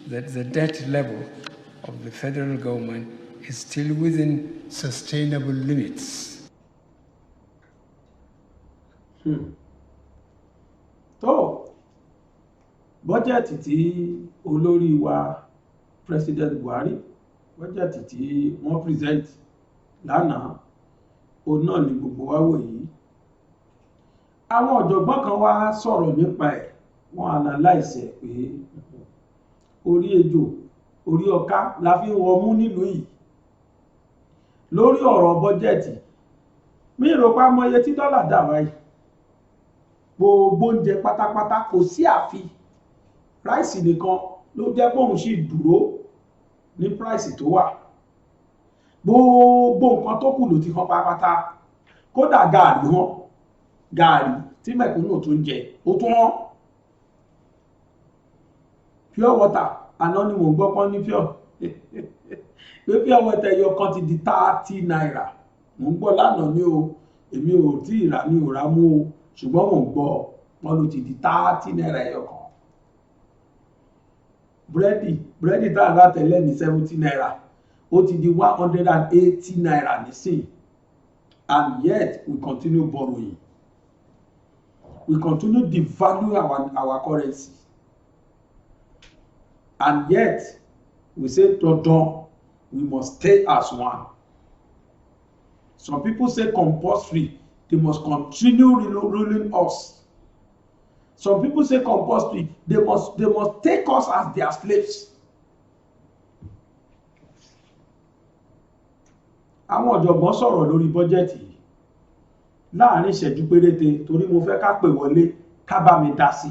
that the debt level of the federal government is still within sustainable limits. tó bọ́jẹ̀tì tí olórí wa President Buhari bọ́jẹ̀tì tí wọ́n present lánàá òun náà ni gbogbo wa wò yìí àwọn ọ̀jọ̀gbọ́n kan wá sọ̀rọ̀ nípa ẹ̀ wọ́n analyse ẹ̀ pé orí ejò orí ọká la fi ń wọmú nílùú yìí lórí ọ̀rọ̀ bọ́jẹ̀tì mi rò pa mọye tí dọ́là dà wáyé gbogbo oúnjẹ pátápátá kò sí àfi ráìsì nìkan ló jẹ́ pé òun sì dúró ní price tó wà gbogbo nǹkan tó kù ló ti kán pátápátá kódà gààrí wọn gààrí tí mẹ̀kúnnù tó ń jẹ ó tún wọn pure water àná ni mò ń gbọ́ pọ́n ní pure water ẹyọ kan ti di 30 naira mò ń gbọ́ lánàá ní o èmi ò tí ì rà mi ò rà mú o ṣùgbọ́n mò ń gbọ́ wọn ló ti di 30 naira ẹyọ kan búrẹ́dì tá à ń rà tẹ́lẹ̀ ní 70 naira ó ti di 180 naira nísìn and yet we continue borrowing we continue devalue our currency and yet we say dandan we must stay as one. Some people say compulsory they must continue ruling us. Some people say compulsory they must take us as their slaves. Àwọn ọ̀jọ̀gbọ́n sọ̀rọ̀ lórí bọ́jẹ́tì láàrin ìṣẹ́jú péréte torí mo fẹ́ ká pè wọlé ká bá mi dá sí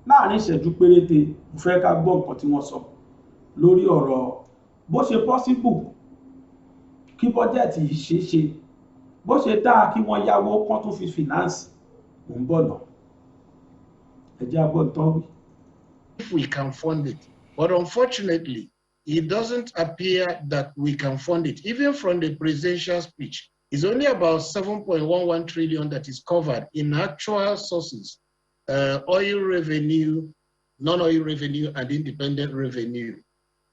láàrin ìṣẹ́jú péréte mo fẹ́ ká gbọ́ nǹkan tí wọ́n sọ lórí ọ̀rọ̀ bó ṣe possible kí bọ́jẹ́tì yìí ṣe ṣe bó ṣe dáa kí wọ́n yáwó kán tún fi finance ò ń bọ̀ náà ẹ jẹ́ àgbọ̀ tán wí. If we can fund it, but unfortunately it doesn't appear that we can fund it. Even from the presidential speech, it's only about 7.11 trillion that is covered in actual sources, oil revenue, non-oil revenue, and independent revenue.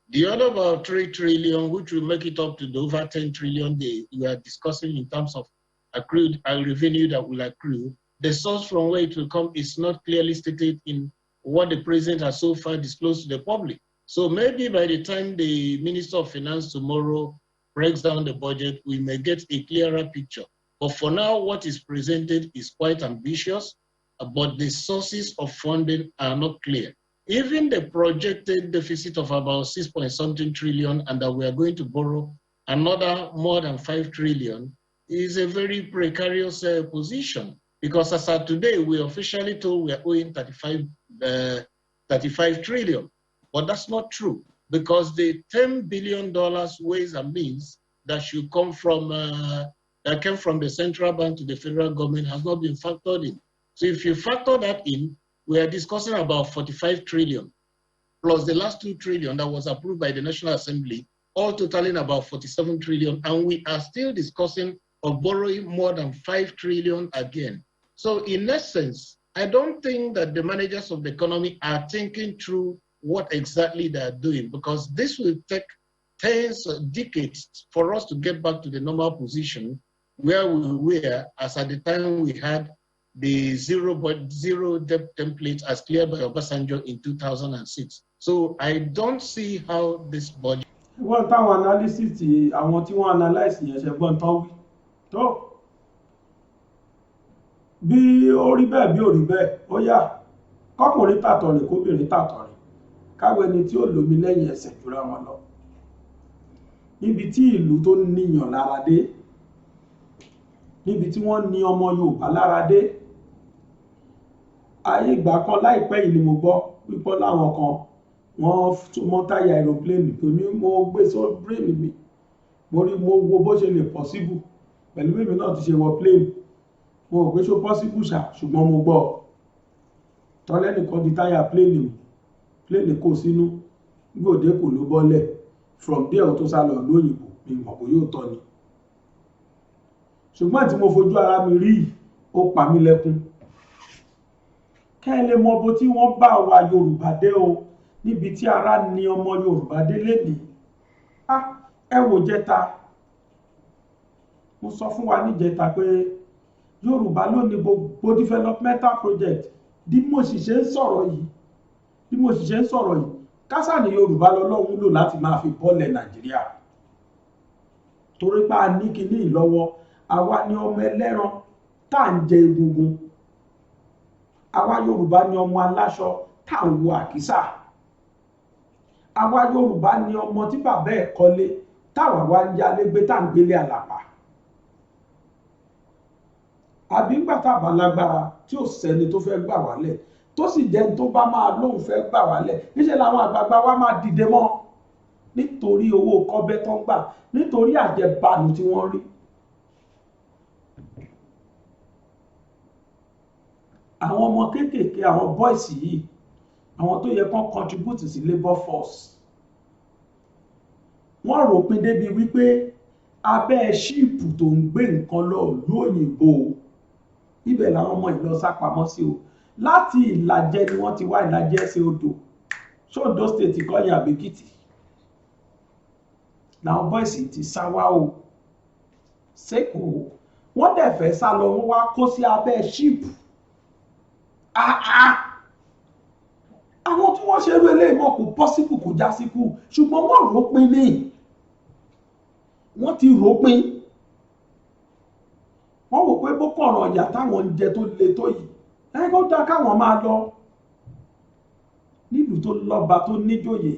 The other about 3 trillion, which will make it up to the over 10 trillion you are discussing in terms of accrued revenue that will accrue, the source from where it will come is not clearly stated in what the president has so far disclosed to the public. So maybe by the time the Minister of Finance tomorrow breaks down the budget, we may get a clearer picture. But for now, what is presented is quite ambitious, but the sources of funding are not clear. Even the projected deficit of about 6-point-something trillion and that we are going to borrow another more than 5 trillion is a very precarious position. Because as of today, we officially told we are owing 35 trillion. But that's not true, because the $10 billion ways and means that should come from that came from the central bank to the federal government has not been factored in. So if you factor that in, we are discussing about 45 trillion, plus the last 2 trillion that was approved by the National Assembly, all totaling about 47 trillion, and we are still discussing of borrowing more than 5 trillion again. So in essence, I don't think that the managers of the economy are thinking through what exactly they are doing, because this will take tens of decades for us to get back to the normal position where we were as at the time we had the zero debt template as cleared by Obasanjo in 2006. So I don't see how this budget. Wọ́n táwọn analysis àwọn tí wọ́n analyse yẹn ṣe gbọ́n tán wí tó bí ó rí bẹ́ẹ̀ bí ó rí bẹ́ẹ̀ ó yá kọkùnrin tàtọ̀rìn kóbìnrin tàtọ̀rìn káwé ni tí ó lómi lẹ́yìn ẹsẹ̀ jùlọ wọn lọ níbi tí ìlú tó níyàn lára dé níbi tí wọ́n ní ọmọ Yorùbá lára dé ayé ìgbà kan láìpẹ́ yìí ni mo gbọ́ pípọ́ láwọn kan wọ́n mọ́ táyà aeroplane tèmi mo gbé sórí brain mi mo wo bó ṣe lè possible pẹ̀lú mímí náà ti ṣe wọ plane mo rò pé ṣó possible ṣá ṣùgbọ́n mo gbọ́ tọ́lẹ́nìkan di táyà plane kò sínú gbòdé kò ló bọ́lẹ̀ from there tó sá lọ lóyìnbó mi mọ̀ bó yóò tọ́ ni ṣùgbọ́n tí mo fojú ara mi rí ó pa mí lẹ́kún kẹ́ ẹ lè mọ bó tí wọ́n bá wa Yorùbá dé o níbi tí ara ní ọmọ Yorùbá dé lénìí ẹ wò jẹta mo sọ fún wa níjẹta pé Yorùbá ló ní gbogbo developmental project bí mo sì ṣe ń sọ̀rọ̀ yìí kásà ní Yorùbá lọ́lọ́run lò láti máa fi bọ́lẹ̀ Nàìjíríà torí pé a ní kíní ìlọ́wọ́ àwa ni ọmọ ẹlẹ́ran tá à ń jẹ egungun àwa Yorùbá ni ọmọ aláṣọ tá à ń wọ àkísà àwa Yorùbá ni ọmọ tí bàbá ẹ̀ kọ́lé táwa wá ń yálé gbé tá à ń gbélé àlàpà àbí ńgbà tá a bá lágbára tí ò sẹ́ni tó fẹ́ gbà wálẹ̀ tó sì jẹ́ tó bá máa lóun fẹ́ gbà wálẹ̀ níṣẹ́ làwọn àgbààgbà wa máa dìde mọ́ nítorí owó kọ́bẹ́ tó ń gbà nítorí àjẹbánu tí wọ́n rí. àwọn ọmọ kéékèèké àwọn bọ́ìsì yìí àwọn tó yẹ kán contribute sí labour force wọ́n rò pin débi wípé abẹ́ ṣíìpù tó ń gbé nǹkan lọ ìlú òyìnbó ibẹ̀ làwọn ọmọ ìlọ sápamọ́ sí o láti Ìlàjẹ ni wọ́n ti wá Ìlàjẹ ẹsẹ̀ odò ṣóńdó state kọ́yìn àbíkìtì làwọn bọ́ìsì ti sá wá o sẹ́kọ̀ọ́ wọ́n dẹ̀ fẹ́ sá lọ wọ́n wá kó sí abẹ́ ṣíìpù àwọn tí wọ́n ṣe eré eléyìí mọ̀ kò pọ́sibù kò já síkú ṣùgbọ́n wọ́n rò pin ní wọ́n ti rò pin wọ́n wò pé bókọ̀ ọ̀rọ̀ ìyà táwọn ń jẹ tó le tó yìí ẹ̀yìn kó dá káwọn máa lọ nílùú tó lọ́ba tó níjòyè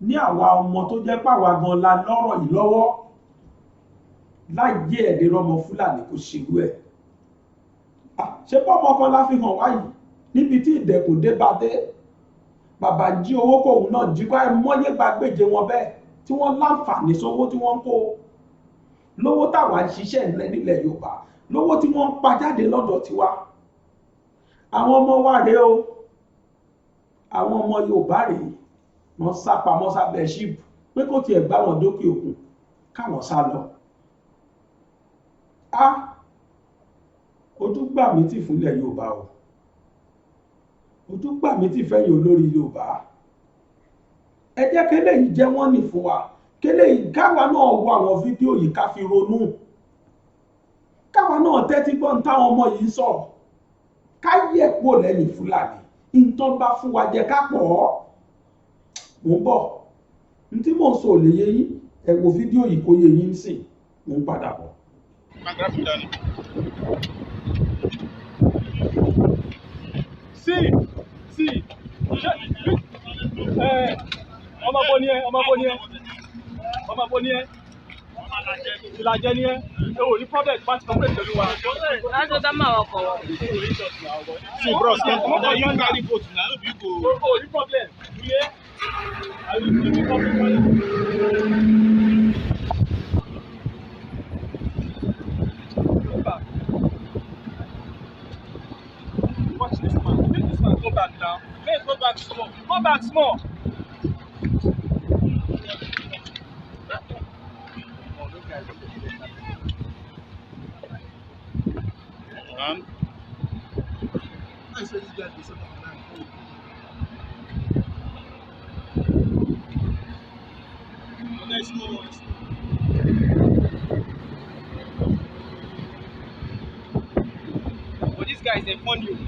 ní àwa ọmọ tó jẹ́ pàwà gan la lọ́rọ̀ yìí lọ́wọ́ láyé ẹ̀dẹ̀ rọmọ Fúlàní kò ṣerú ẹ̀ ṣé bọ́mọ kan la fi hàn wáyìí níbi tí ìdẹ̀kùn dé bá dé bàbá jí owó kóhun náà jí kọ́ ẹ mọ́yé gbàgbéje wọn bẹ́ẹ̀ tí wọ́n láǹfààní sówó tí wọ́n ń kó lówó táwa ń ṣiṣẹ́ ńlẹ̀ nílẹ̀ Yorùbá lówó tí wọ́n ń pa jáde lọ́dọ̀ tiwa àwọn ọmọ wa rèé o àwọn ọmọ Yorùbá rèé wọ́n sá pamọ́ sábẹ́ ṣíìpù pé kó tiẹ̀ gbá wọn dókè òkun káwọn sá lọ ojú gbà mí tì fúnlẹ̀ Yorùbá o ojú gbà mí tì fẹ́yìn olórí Yorùbá ẹ jẹ́ kélé yìí jẹ́ wọ́n nì fún wa kélé yìí káwa náà wo àwọn fídíò yìí ká fi ronú káwa náà tẹ́tí gbọ́n táwọn ọmọ yìí sọ ká yẹ̀ kúrò lẹ́yìn Fúlàní ìtàn bá fún wa jẹ ká pọ̀ mò ń bọ̀ n tí mò ń sọ ò lè yé yín ẹ wo fídíò yìí kó yé yín sìn mò ń padà bọ̀. Sí, ọmọ bo ni ẹ Ìlàjẹ ni ẹ o ní problem bá ti complete pẹ̀lú wa. láti ọ̀dà máa wọkọ̀ wọ. sí bros ọmọ bọ̀ yóò carry boat na no be go. o ní problem iye àyè ní problem wáyé. Watch this man. Make this man go back now. Let's go back small. Go back small. I said this guy is so but this guy is a fun you.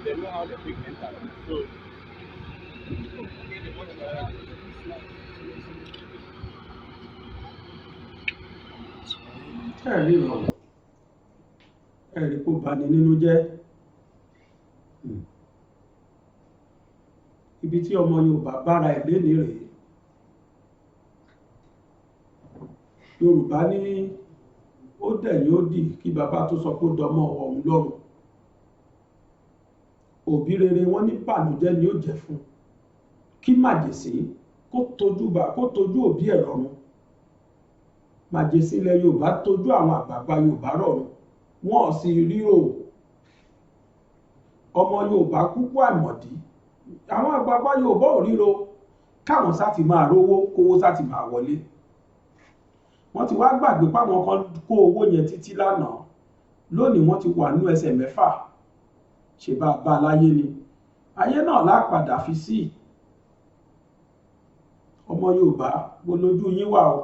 They know how the big enter. So ẹ̀rí ìrọ̀rùn ẹ̀rí kó bani nínú jẹ́ ibi tí ọmọ Yorùbá bára ẹ̀ lénìí rèé Yorùbá ní ó dẹ̀yìn ó dì kí bàbá tó sọ pé ó dọmọ ọ̀hún lọ́rùn òbí rere wọn ní bànújẹ́ ni ó jẹ́ fún kí màjèsí kó tójú òbí ẹ̀ rọrùn màjèsí ilẹ̀ Yorùbá tójú àwọn àgbààgbà Yorùbá rọrùn wọn ò sì ríro ọmọ Yorùbá kúkú àìmọ̀dí àwọn àgbààgbà Yorùbá ò ríro káwọn sá ti máa rówó kówó sá ti máa wọlé wọ́n ti wá gbàgbé páwọn kan kó owó yẹn títí lánàá lónìí wọ́n ti wà nínú ẹsẹ̀ mẹ́fà ṣe bá a bá láyé ni ayé náà lápadà fi sí ọmọ Yorùbá wo lójú yín wà o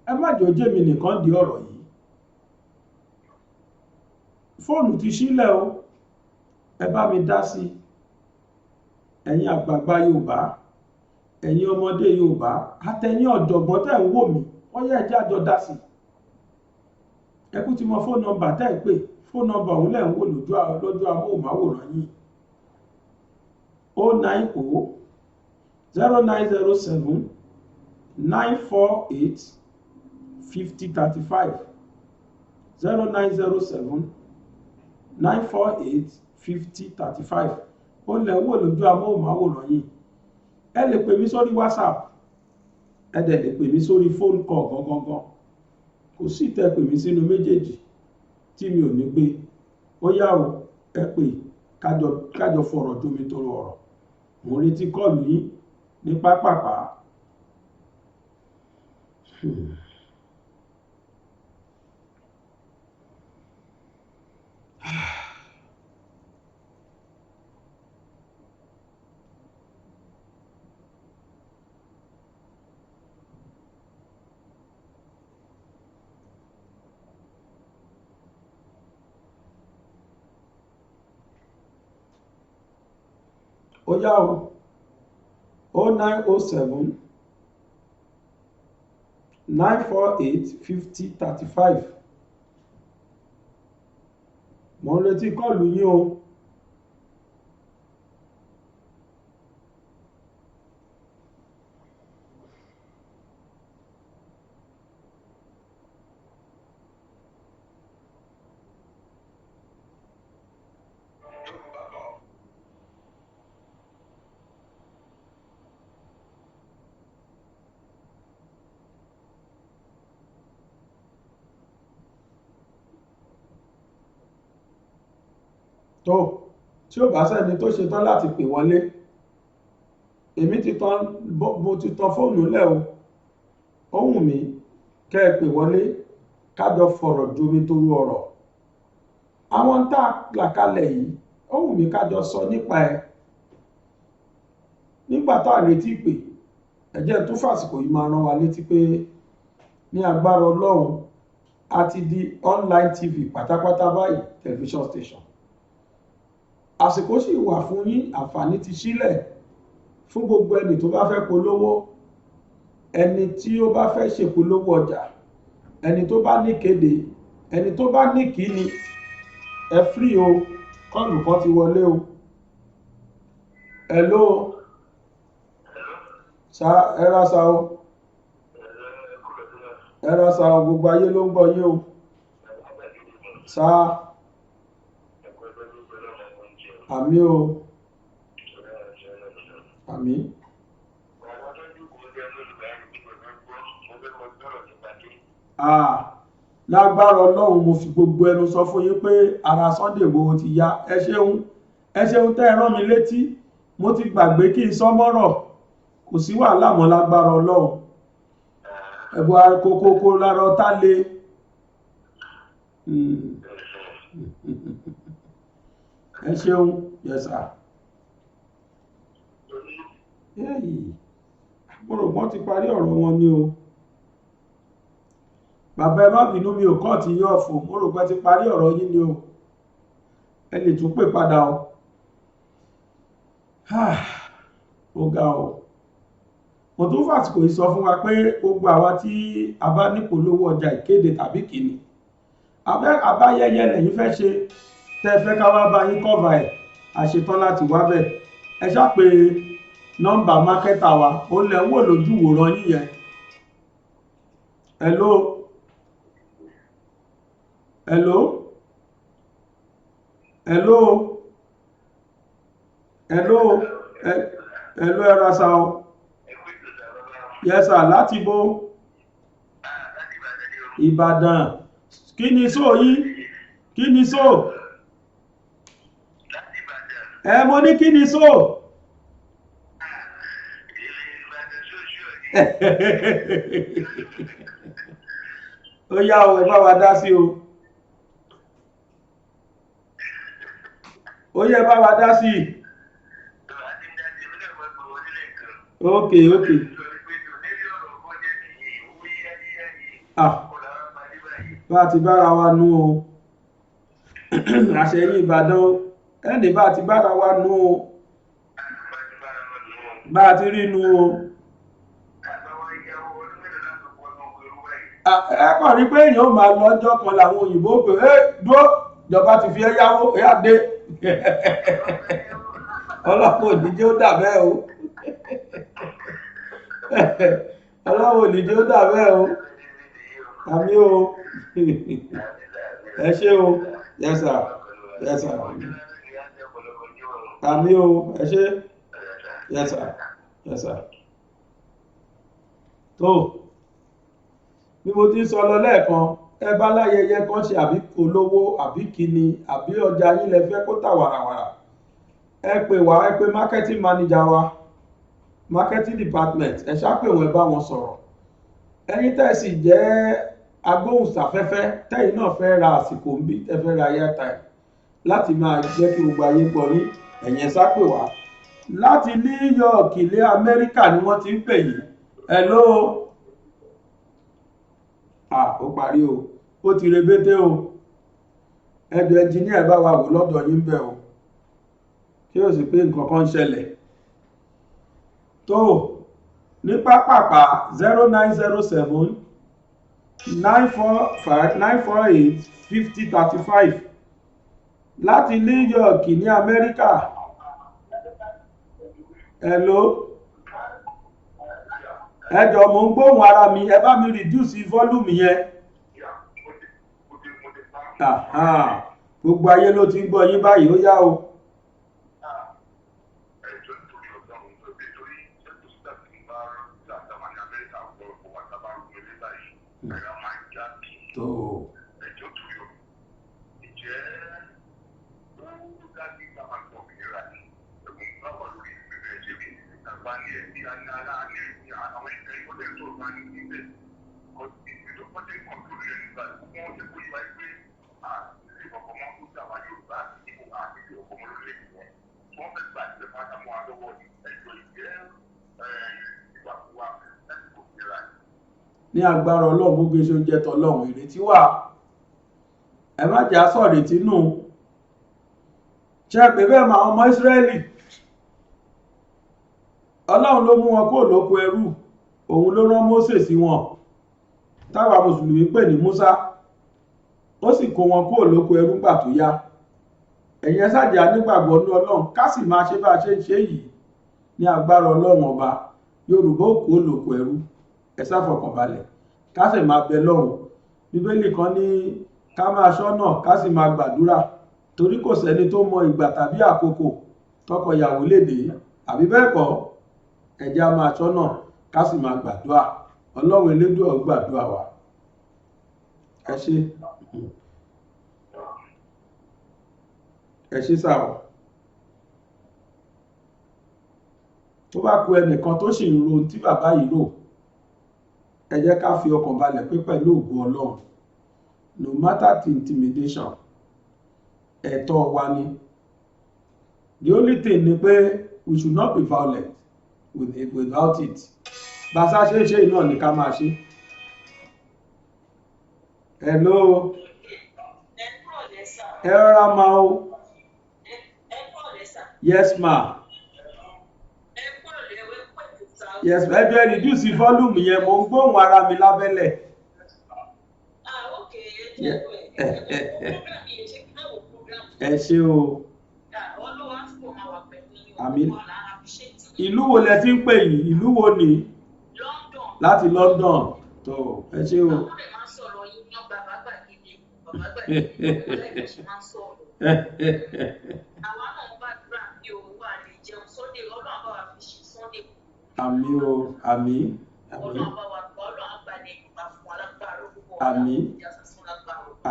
ẹ má jò jẹ́ mi nìkan di ọ̀rọ̀ yìí fóònù ti sílẹ̀ o ẹ bá mi dá sí ẹ̀yin àgbààgbà Yorùbá ẹ̀yin ọmọdé Yorùbá àtẹ̀yin ọ̀jọ̀gbọ́n tẹ́ ń wò mí wọ́n yẹ ẹjẹ́ àjọ dá sí ẹ kú ti mọ fóònù nọ́mbà tẹ́ ń pè fóònù nọ́mbà òun lẹ́ ń wò lójú amóhùnmáwòrán yìí 090 0907 948 5035 0907 948 5035 ó lẹ̀ ń wò lójú amóhùnmáwòrán yìí ẹ lè pè mí sórí WhatsApp ẹ dẹ̀ lè pè mí sórí phone call gangan kò sí tẹ́ pè mí sínú méjèèjì tí mi ò ní gbé ó yá o ẹ pè kájọ fọ̀rọ̀ jómi toro ọ̀rọ̀ mo ń retí kọ́ọ̀lù yín ní pápápá. Ó yá o 0907 948 5035 mo ń retí kọ́ọ̀lù yín o. tó tí ó bá sẹ́ni tó ṣetán láti pè wọlé èmi mo ti tan fóònù lẹ̀ o ó wù mí kẹ́ ẹ pè wọlé kájọ fọ̀rọ̀ jomi toru ọ̀rọ̀ àwọn tá a là kalẹ̀ yìí ó wù mí kájọ sọ nípa ẹ̀ nígbà tá a retí pé ẹ jẹ́ tó fàsìkò yìí máa rán wa létí pé ní agbára Ọlọ́run a ti di online TV pátápátá báyìí television station àsìkò sì wà fún yín àǹfààní ti sílẹ̀ fún gbogbo ẹni tó bá fẹ́ polówó ẹni tí ó bá fẹ́ ṣe polówó ọjà ẹni tó bá ní kéde ẹni tó bá ní kíni ẹ free o kọ́ọ̀lù kan ti wọlé o hello sa ẹra sa o ẹra sa o gbogbo ayé ló ń gbọ́ yín o sa àmì o àmì lágbára Ọlọ́run mo fi gbogbo ẹnu sọ fún yín pé ara Sunday Igboho ti yá ẹ ṣeun tẹ́ ẹ rán mi létí mo ti gbàgbé kí n sọ mọ́rọ̀ kò sí wàhálà mọ́ lágbára Ọlọ́run ẹ̀bùn àkókò lára ọ̀tá le ẹ ṣeun yẹsà mo rò wọ́n ti parí ọ̀rọ̀ wọn ni o bàbá ẹ má bínú mi ò kọ́ ti yọ ọ̀fọ̀ mo rò pé ti parí ọ̀rọ̀ yín ni o ẹ lè tún pè padà o ó ga o mo tún fàsìkò yìí sọ fún wa pé gbogbo àwa tí a bá nípolówó ọjà ìkéde tàbí kìíní àbáyẹyẹ lẹ́yìn fẹ́ ṣe tẹ́ fẹ́ ká wá bá yín kọ́va ẹ̀ àṣetán láti wá bẹ̀ ẹ ṣá pé nọ́mbà mákẹ́tà wa ó lẹ̀ ń wò lójú wòran yíyẹn hello hello hello hello hello ẹ̀rọ sa o yẹ́sà láti bó Ìbàdàn kí ni só yí kí ni só mo ní kí ni só ó yá o ẹ bá wa dá sí o ó yẹ bá wa dá sí ok bá ti bára wa nú o àṣẹ yìí Ìbàdàn ẹni bá ti bára wa nú o bá ti rí nú o ẹ̀kọ́ rí pé èèyàn máa lọ́jọ́ kan làwọn òyìnbó pé dúró ìjọba ti fi ẹyáwó ẹyá dé ọlọ́pàá òdíje ó dà bẹ́ẹ̀ o ọlọ́pàá òdíje ó dà bẹ́ẹ̀ o àmì o ẹ ṣé o yes sir yes sir àmì o ẹ ṣé yes sir yes sir tó bí mo ti sọ lọ lẹ́ẹ̀kan ẹ bá láyẹyẹ kan ṣe àbí olówó àbí kíni àbí ọjà yín lẹ fẹ́ kó tà wàràwàrà ẹ pè wá ẹ pè marketing manager wa marketing department ẹ ṣàpè wọn ẹ bá wọn sọ̀rọ̀ ẹ̀yin tẹ̀sí jẹ́ agbóhùnsáfẹ́fẹ́ tẹ́yìn náà fẹ́ ra àsìkò ń bí tẹ́ fẹ́ ra airtime láti máa jẹ́ kí gbogbo ayé gbọ́ yín ẹ̀yin ẹ ṣàpè wá láti New York ilé Amẹ́ríkà ni wọ́n ti ń pè yín hello ó parí o ó ti rebété o ẹjọ́ ẹnjìníà bá wa wò lọ́dọ̀ yín bẹ́ẹ̀ o kí ó sì pé nǹkan kan ṣẹlẹ̀ tó ní pápápá 0907 945 948 5035 láti New York ní Amẹ́ríkà hello ẹjọ́ mo ń gbóhùn ara mi ẹ bá mi reduce volume yẹn gbogbo ayé ló ti ń gbọ́ yín báyìí ó yá o. Ní agbára Ọlọ́run gbogbo iṣẹ́ oúnjẹ tọ́lọ́run ìrètí wà ẹ má jà sọ ìrètí nù ṣe pé bẹ́ẹ̀ máa ọmọ Ísírẹ́lì Ọlọ́run ló mú wọn kó lóko ẹrú òun ló rán Mósè sí wọn táwa mùsùlùmí pè ní Músá ó sì kó wọn kó lóko ẹrú gbà tó yá ẹ̀yin ẹ ṣáàjà nígbàgbọ́ ní Ọlọ́run ká sì máa ṣe bá a ṣe ń ṣe yìí ní agbára Ọlọ́run ọba Yorùbá ó kó lóko ẹrú ẹ ṣàfọkànbalẹ̀ ká sì máa bẹ lọ́hùn Bíbélì kan ní ká máa ṣọ́nà ká sì máa gbàdúrà torí kò sẹ́ni tó mọ ìgbà tàbí àkókò tọkọ ìyàwó lédè àbí bẹ́ẹ̀ kọ́ ẹ jẹ́ á máa ṣọ́nà ká sì máa gbàdúrà Ọlọ́run Elédùà ó gbàdúrà wa ẹ ṣé sáà tó bá kù ẹnìkan tó sì ń ro ohun tí bàbá yìí rò ẹ jẹ́ ká fi ọkàn balẹ̀ pé pẹ̀lú ògo Ọlọ́run no matter the intimidation ẹ̀tọ́ wa ni the only thing ni pé we should not be violent without it bàṣà ṣe ṣe iná ní ká máa ṣe. Hello ẹ rọra máa o yes ma yes ẹ jẹ́ reduce volume yẹn mo ń gbóhùn ara mi lábẹ́lẹ̀. ẹ ṣé o àmín ìlú wo lẹ ti ń pè yìí ìlú wo ni láti London tó ẹ ṣé o. Àmín o àmín àmín àmín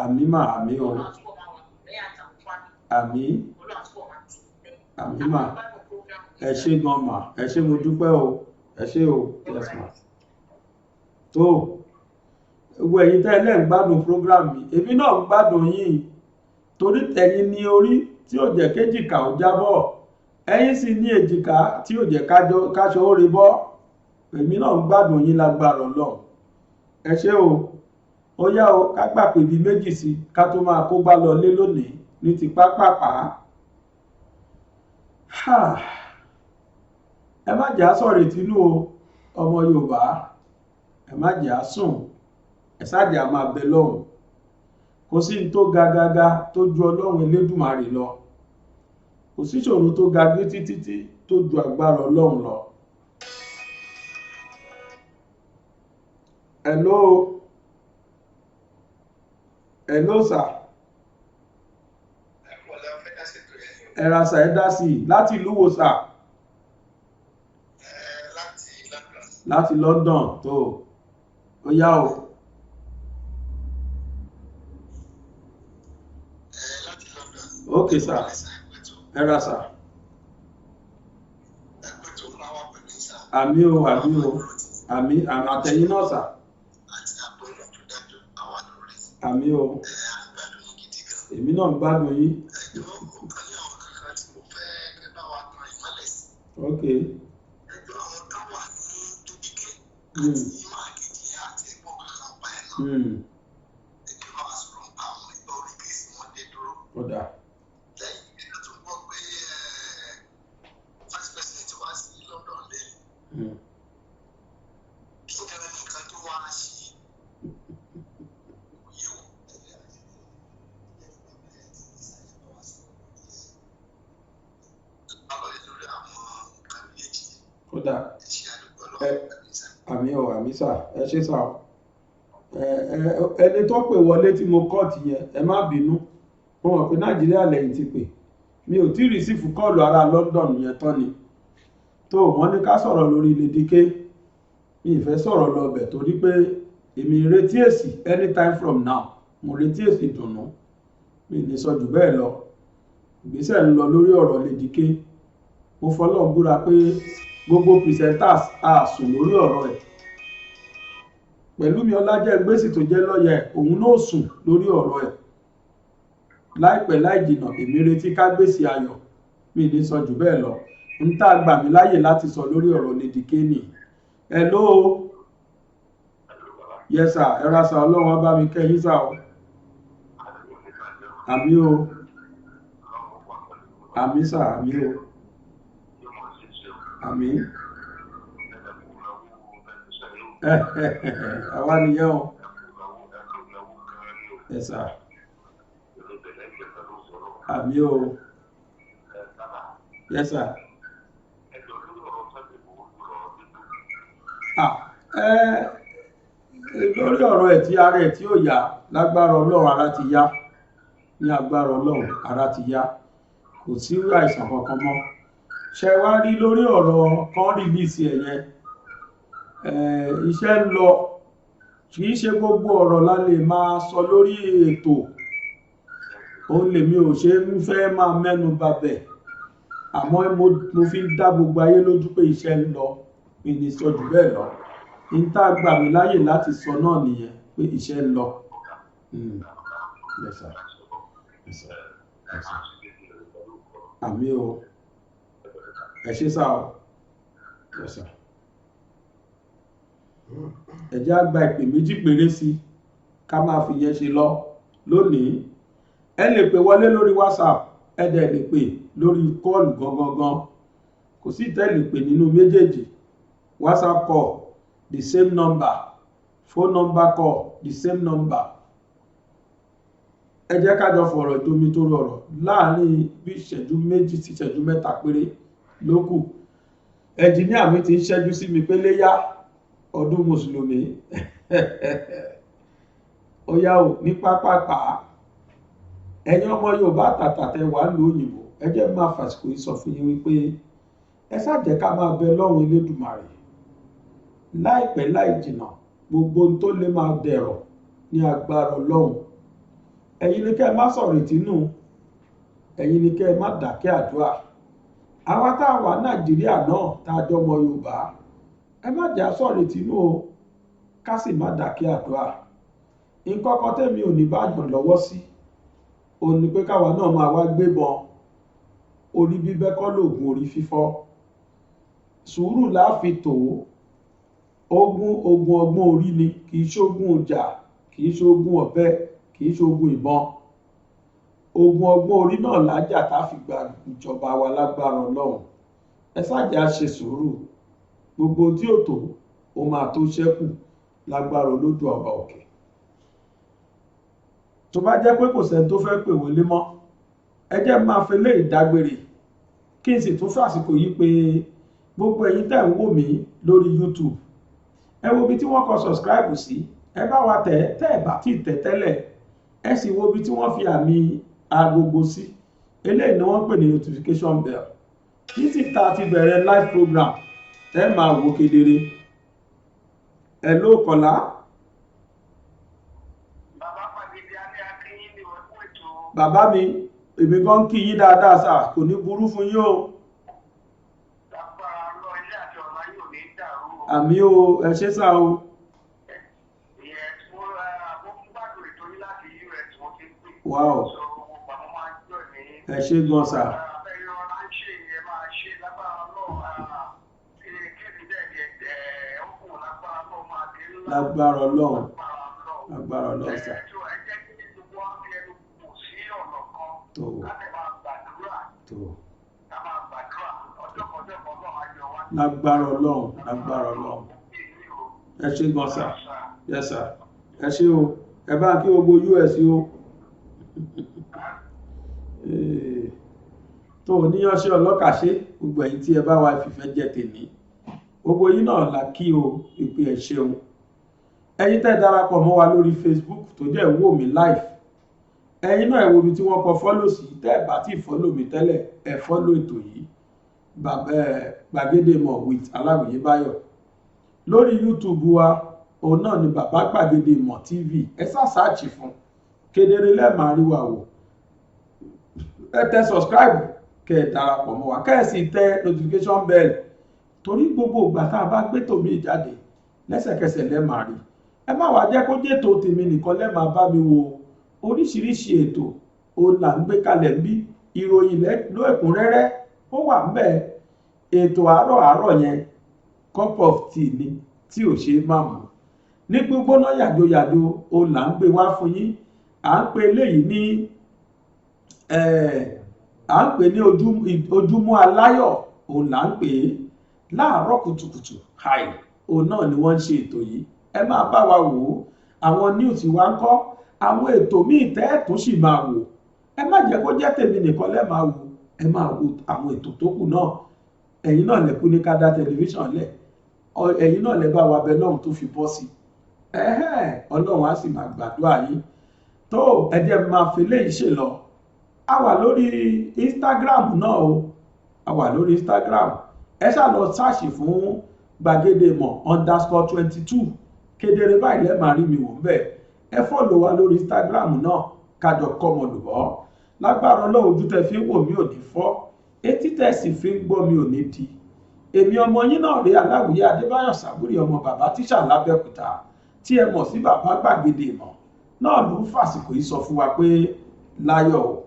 àmín mà àmín o àmín àmín mà ẹ ṣé gan mà ẹ ṣé mo dúpẹ́ o ẹ ṣé o yes ma tó gbogbo ẹ̀yin tẹ́ lẹ́ ń gbádùn program mi èmi náà ń gbádùn yín torí tẹ̀yin ní orí tí ò jẹ́ kéjìká ò jábọ́ ẹ̀yin sì ní èjìká tí ò jẹ́ káṣọ ó rí bọ́ èmi náà ń gbádùn yín lágbára Ọlọ́run ẹ ṣé o ó yá o ká gbà pé bíi méjì sí ká tó máa kó gbá lọ lé lónìí ní ti pápápá. ẹ má jà sọ̀rọ̀ ìtinú o ọmọ Yorùbá, ẹ má jà sùn, ẹ sáàjà máa bẹ lọ́hùn. Kò sí ní tó ga tó ju Ọlọ́run Elédùmarè lọ, kò sí ìṣòro tó ga títí tó ju agbára Ọlọ́run lọ. Hello sir. Ẹ̀rà sà ẹ dá sí láti ìlú wo sà? Láti London tó ó yá o. Ok sà, ẹ̀rà sà. Àmì o, àmì àtẹ̀yìn náà sà. Àmì o, èmi náà ń gbádùn yín. Ok. Ọ̀dà. Kódà àmì sà, ẹ ṣé sà. Ẹni tó pè wọlé tí mo kọ́ọ̀tì yẹn ẹ má bínú, mo mọ̀ pé Nàìjíríà lẹ́yìn ti pè, mi ò tí ì rìsífù kọ́ọ̀lù ará London yẹn tán ni. Tó wọ́n ní ká sọ̀rọ̀ lórí Lady K, mi ì fẹ́ sọ̀rọ̀ lọ bẹ̀ torí pé èmi retí èsì anytime from now, mo retí èsì dùnnú, mi ní sọ jù bẹ́ẹ̀ lọ. Ìgbésẹ̀ ń lọ lórí ọ̀rọ̀ Lady K, mo fọlọ́run búra pé gbogbo presenters á sùn lórí ọ̀rọ̀ ẹ̀. Pẹ̀lúmi Ọlájẹ́ngbésì tó jẹ́ lọ́ọ̀yà ẹ̀, òun náà sùn lórí ọ̀rọ̀ ẹ̀. Láìpẹ́ láì jìnnà èmi retí kágbésì ayọ̀, mi ní sọ jù bẹ́ẹ̀ lọ. Ń tá gbà mí láyè láti sọ lórí ọ̀rọ̀ Lady K ni. Hello. Yes sir, ẹ̀rà sà, Ọlọ́run á bá mi kẹ́yìn sà o. Àmì o. Àmì sà, àmì o. Àmì. Àwa nìyẹn o. Yes sir. Àmì o. Yes sir. Lórí ọ̀rọ̀ ẹ̀ tí ara ẹ̀ tí ó yá, lágbára Ọlọ́run ara ti yá, ní agbára Ọlọ́run ara ti yá, kò sí àìsàn kankan mọ́. Ṣé wá rí lórí ọ̀rọ̀ kan rìlíìsì ẹ̀ yẹn, iṣẹ́ ń lọ, kì í ṣe gbogbo ọ̀rọ̀ la lè máa sọ lórí ètò, òun lèmi ò ṣe ń fẹ́ máa mẹ́nu bà bẹ̀, àmọ́ mo fi ń dá gbogbo ayé lójú pé iṣẹ́ ń lọ, mi ní sọ jù bẹ́ẹ̀ lọ. Ń tá gbà mí láyè láti sọ náà nìyẹn pé iṣẹ́ ń lọ. Yes sir. Yes sir. Yes sir. Àmì o. Ẹ ṣé sà o. Yes sir. Ẹ jẹ́ á gba ìpè méjì péré sí ká máa fi yẹn ṣe lọ lónìí. Ẹ lè pè wọlé lórí WhatsApp, ẹ dẹ̀ lè pè lórí kọ́ọ̀lù gangan, kò sí tẹ́lẹ̀ pè nínú méjèèjì. WhatsApp call the same number, phone number call the same number. Ẹ jẹ́ ká jọ fọ̀rọ̀ jomi tó rọrọ̀ láàrin bí ìṣẹ́jú méjì sí ìṣẹ́jú mẹ́ta péré ló kù. Ẹnjìníà mi ti ń ṣẹ́jú sí mi pé léyá ọdún mùsùlùmí ó yá o ní pápápá. Ẹ̀yin ọmọ Yorùbá àtàtà tẹ wà ń lo òyìnbó, ẹ jẹ́ máa fàsìkò yìí sọ fún yín wípé ẹ ṣáà jẹ́ ká máa bẹ lọ́run Elédùmarè. Láìpẹ́ láì jìnnà gbogbo ohun tó lè máa dẹ̀rọ̀ ní agbára Ọlọ́run. Ẹ̀yin ni kẹ́ ẹ má sọ̀rọ̀ ìtínú, ẹ̀yin ni kẹ́ ẹ má dákẹ́ àdúrà. Àwa tá a wà Nàìjíríà náà tá a jọmọ Yorùbá, ẹ má jà sọ̀rọ̀ ìtínú o, ká sì má dákẹ́ àdúrà. Nǹkan kan tẹ́mi ò ní bá yàn lọ́wọ́ sí, ó ní pé káwa náà máa wá gbébọn. Orí bíbẹ́ kọ́ lóògùn orí fífọ́. Sùúrù la fi tò ó. Ogun ọgbọ́n orí ni, kì í ṣógun ìjà, kì í ṣe ogun ọ̀bẹ kì í ṣe ogun ìbọn ogun ọgbọ́n orí náà lájà tá a fi gba ìjọba wa lágbára Ọlọ́run ẹ ṣáàjà ṣe sùúrù gbogbo tí ò tó ó máa tó ṣẹ́kù lágbára Olódùà ọba òkè tó bá jẹ́ pé kò sẹ́ni tó fẹ́ pè wọlé mọ́ ẹ jẹ́ máa fi lé ìdágbére kí n sì tún fàsìkò yìí pé gbogbo ẹ̀yin tẹ́ ń wò mí lórí YouTube ẹ wo ibi tí wọ́n kọ subscribe sí ẹ bá wa tẹ̀ tẹ́ ẹ bá ti tẹ̀ tẹ́lẹ̀ ẹ sì wo ibi tí wọ́n fi àmì agogo sí eléyìí ni wọ́n pè ní notification bell títí tá a ti bẹ̀rẹ̀ live program ẹ máa wò kedere ẹ ló kọlá. Bàbá mi èmi gan kí yín dáadáa sà kò ní burú fún yín o. Àmì o ẹ ṣé sà o. Wow. Ẹ ṣé gan sà. Lágbára Ọlọ́run. Lágbára Ọlọ́run sà. Lágbára Ọlọ́run lágbára Ọlọ́run ẹ ṣé gan sà yes sir ẹ ṣé o ẹ bá kí gbogbo US o tó níyànṣẹ́ ọlọ́kàṣe gbogbo ẹ̀yin tí ẹ bá wa fìfẹ́ jẹ tèmi gbogbo yín náà la kí o ìpè ẹ ṣeun ẹ̀yin tẹ́ darapọ̀ mọ́ wa lórí Facebook tó jẹ́ wò mí live ẹ̀yin náà ẹ wo ibi tí wọ́n kọ fọ́lò sí tẹ́ ẹ bá ti fọ́lò mi tẹ́lẹ̀ ẹ fọ́lò ètò yìí Gbàgede Ìmọ̀ with Aláwìyé Báyọ̀ lórí YouTube wa òun náà ni bàbá Gbàgede Ìmọ̀ TV ẹ ṣáàṣì fún kedere lẹ́ẹ̀máa rí wa wò ẹ tẹ subscribe kẹ́ ẹ darapọ̀ mọ́ wa kẹ́ ẹ sì tẹ notification bell torí gbogbo ìgbà tá a bá gbé tòmí jáde lẹ́sẹ̀kẹsẹ̀ lẹ́ẹ̀máa rí ẹ má wàá jẹ́ kó jẹ́ ètò tèmi nìkan lẹ́ẹ̀máa bá mi wo oríṣiríṣi ètò òun là ń gbé kalẹ̀ bí ìròyìn ló ẹ̀kúnrẹ́rẹ́ ó wà ń bẹ̀ ètò àárọ̀ yẹn cup of tea ni tí ò ṣe máa mú ní gbígbóná yàjòyàjò òun là ń gbé wá fún yín à ń pè eléyìí ní ojúmọ́ aláyọ̀ òun là ń pè é láàárọ̀ kùtùkùtù háì òun náà ni wọ́n ń ṣe ètò yìí ẹ máa bá wa wò ó àwọn news wa ń kọ́ àwọn ètò míì tẹ́ ẹ̀ tún sì máa wò ẹ má jẹ́ kó jẹ́ tèmi nìkan lẹ́ máa wò ẹ máa wo àwọn ètò tó kù náà ẹ̀yin náà lẹ kú ní ká dá tẹlifíṣàn lẹ̀ ẹ̀yin náà lẹ bá wa bẹ lọ́run tó fi bọ́ sí Ọlọ́run á sì máa gbàdúrà yín tó ẹ jẹ́ máa fi léyìí ṣe lọ a wà lórí Instagram náà o a wà lórí Instagram ẹ ṣáà lọ ṣáàṣì fún Gbàgede Ìmọ̀ _22 kedere báyìí lẹ́ẹ̀ máa rí mi wò ń bẹ̀ ẹ fọ́lọ̀ wa lórí Instagram náà kájọ kọ́mọ lùbọ́ lágbára Ọlọ́run ojú tẹ fi ń wò mí ò ní fọ́ etí tẹ sì fi ń gbọ́ mi ò ní di èmi ọmọ yín náà rí Aláwìyé Adébáyọ̀ Sàbúrì ọmọ bàbá tíṣà lábẹ́òkúta tí ẹ mọ̀ sí bàbá Gbàgede Ìmọ̀ náà ló ń fàsìkò yìí sọ fún wa pé láyọ̀ o.